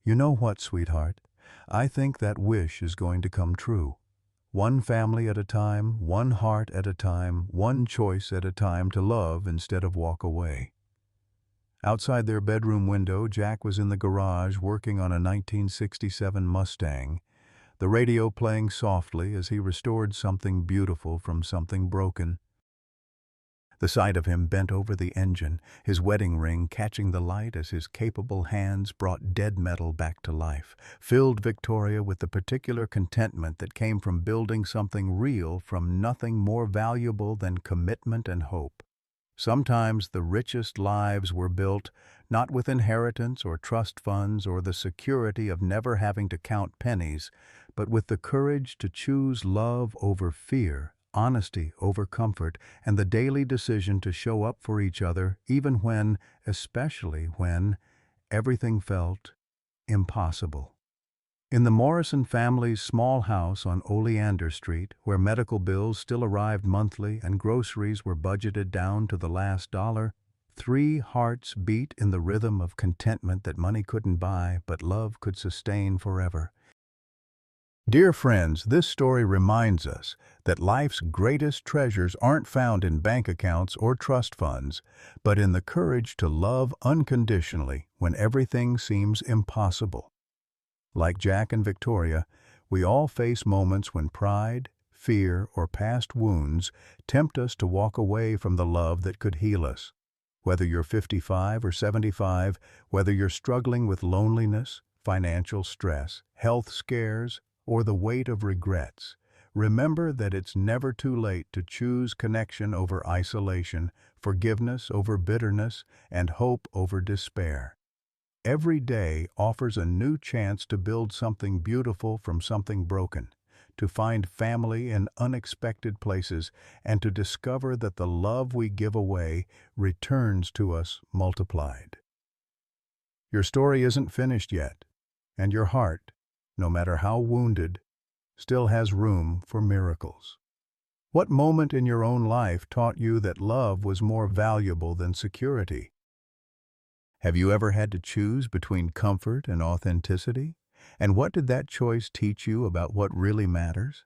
"You know what, sweetheart? I think that wish is going to come true. One family at a time, one heart at a time, one choice at a time to love instead of walk away." Outside their bedroom window, Jack was in the garage working on a 1967 Mustang, the radio playing softly as he restored something beautiful from something broken. The sight of him bent over the engine, his wedding ring catching the light as his capable hands brought dead metal back to life, filled Victoria with the particular contentment that came from building something real from nothing more valuable than commitment and hope. Sometimes the richest lives were built not with inheritance or trust funds or the security of never having to count pennies, but with the courage to choose love over fear, honesty over comfort, and the daily decision to show up for each other even when, especially when, everything felt impossible. In the Morrison family's small house on Oleander Street, where medical bills still arrived monthly and groceries were budgeted down to the last dollar, 3 hearts beat in the rhythm of contentment that money couldn't buy but love could sustain forever. Dear friends, this story reminds us that life's greatest treasures aren't found in bank accounts or trust funds, but in the courage to love unconditionally when everything seems impossible. Like Jack and Victoria, we all face moments when pride, fear, or past wounds tempt us to walk away from the love that could heal us. Whether you're 55 or 75, whether you're struggling with loneliness, financial stress, health scares, or the weight of regrets, remember that it's never too late to choose connection over isolation, forgiveness over bitterness, and hope over despair. Every day offers a new chance to build something beautiful from something broken, to find family in unexpected places, and to discover that the love we give away returns to us multiplied. Your story isn't finished yet, and your heart, no matter how wounded, still has room for miracles. What moment in your own life taught you that love was more valuable than security? Have you ever had to choose between comfort and authenticity? And what did that choice teach you about what really matters?